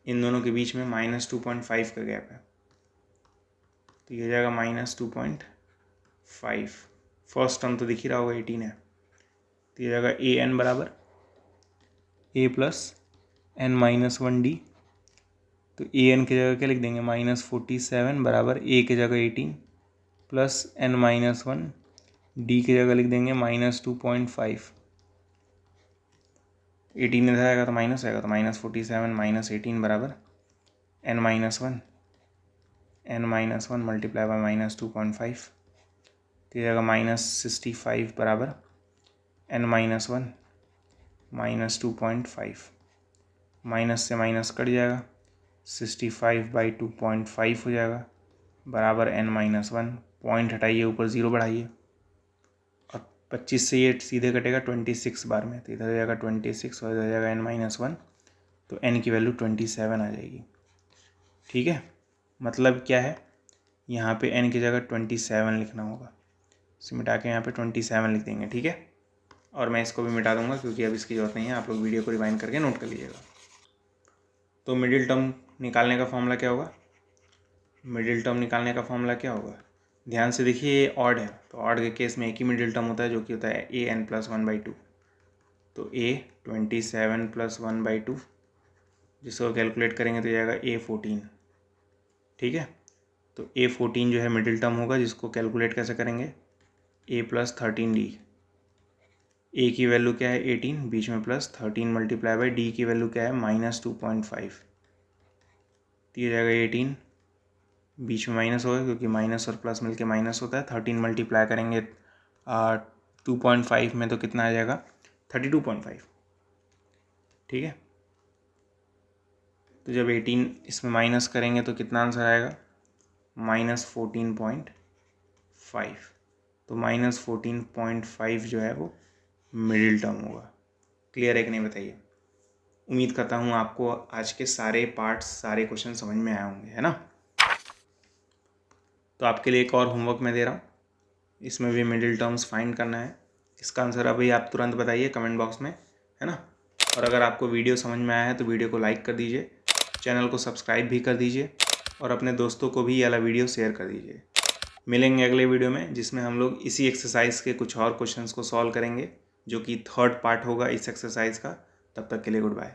इन दोनों के बीच में -2.5 का गैप है, तो ये जाएगा -2.5। फर्स्ट टर्म तो दिख ही रहा होगा 18 है, तो ये जाएगा an बराबर a प्लस n-1d। तो an की जगह क्या लिख देंगे -47 बराबर a की जगह 18 प्लस n-1 d की जगह लिख देंगे -2.5। 18 इधर आएगा तो माइनस आएगा, तो -47 -18 बराबर n-1 मल्टीप्लाई बाय -2.5, तो ये जाएगा -65 बराबर n-1 -2.5। माइनस से माइनस कट जाएगा, 65/2.5 हो जाएगा बराबर n-1। पॉइंट हटाइए, ऊपर 0 बढ़ाइए, और 25 से ये सीधे कटेगा 26 बार में, तो इधर हो जाएगा 26 और इधर हो जाएगा n-1, तो n की वैल्यू 27 आ जाएगी। ठीक है, मतलब क्या है, यहाँ पे n की जगह 27 लिखना होगा, इसे मिटा के यहाँ पे 27 लिख देंगे। ठीक है, और मैं इसको भी मिटा दूंगा क्योंकि अब इसकी ज़रूरत नहीं है, आप लोग वीडियो को रिवाइंड करके नोट कर लीजिएगा। तो मिडिल टर्म निकालने का फॉर्मूला क्या होगा? मिडिल टर्म निकालने का फॉर्मूला क्या होगा? ध्यान से देखिए, ये ऑड है, तो ऑड के केस में एक ही मिडिल टर्म होता है जो कि होता है an + 1/2। तो a 27 + 1/2, जिसको कैलकुलेट करेंगे तो जाएगा a 14। ठीक है, तो a 14 जो है मिडिल टर्म होगा, जिसको कैलकुलेट कैसे करेंगे, a + 13d। a की वैल्यू क्या है 18, बीच में +13 मल्टीप्लाई बाई d की वैल्यू क्या है -2.5, तो ये जाएगा 18, बीच में माइनस होगा क्योंकि माइनस और प्लस मिलके माइनस होता है। 13 मल्टीप्लाई करेंगे 2.5 में तो कितना आ जाएगा 32.5। ठीक है, तो जब 18 इसमें माइनस करेंगे तो कितना आंसर आएगा -14.5। तो -14.5 जो है वो मिडिल टर्म होगा। क्लियर है कि नहीं बताइए? उम्मीद करता हूँ आपको आज के सारे पार्ट्स, सारे क्वेश्चन समझ में आए होंगे, है ना। तो आपके लिए एक और होमवर्क मैं दे रहा हूँ, इसमें भी मिडिल टर्म्स फाइंड करना है। इसका आंसर अभी आप तुरंत बताइए कमेंट बॉक्स में, है ना। और अगर आपको वीडियो समझ में आया है तो वीडियो को लाइक कर दीजिए, चैनल को सब्सक्राइब भी कर दीजिए और अपने दोस्तों को भी ये वाला वीडियो शेयर कर दीजिए। मिलेंगे अगले वीडियो में, जिसमें हम लोग इसी एक्सरसाइज के कुछ और क्वेश्चंस को सॉल्व करेंगे, जो कि थर्ड पार्ट होगा इस एक्सरसाइज का। तब तक के लिए गुड बाय।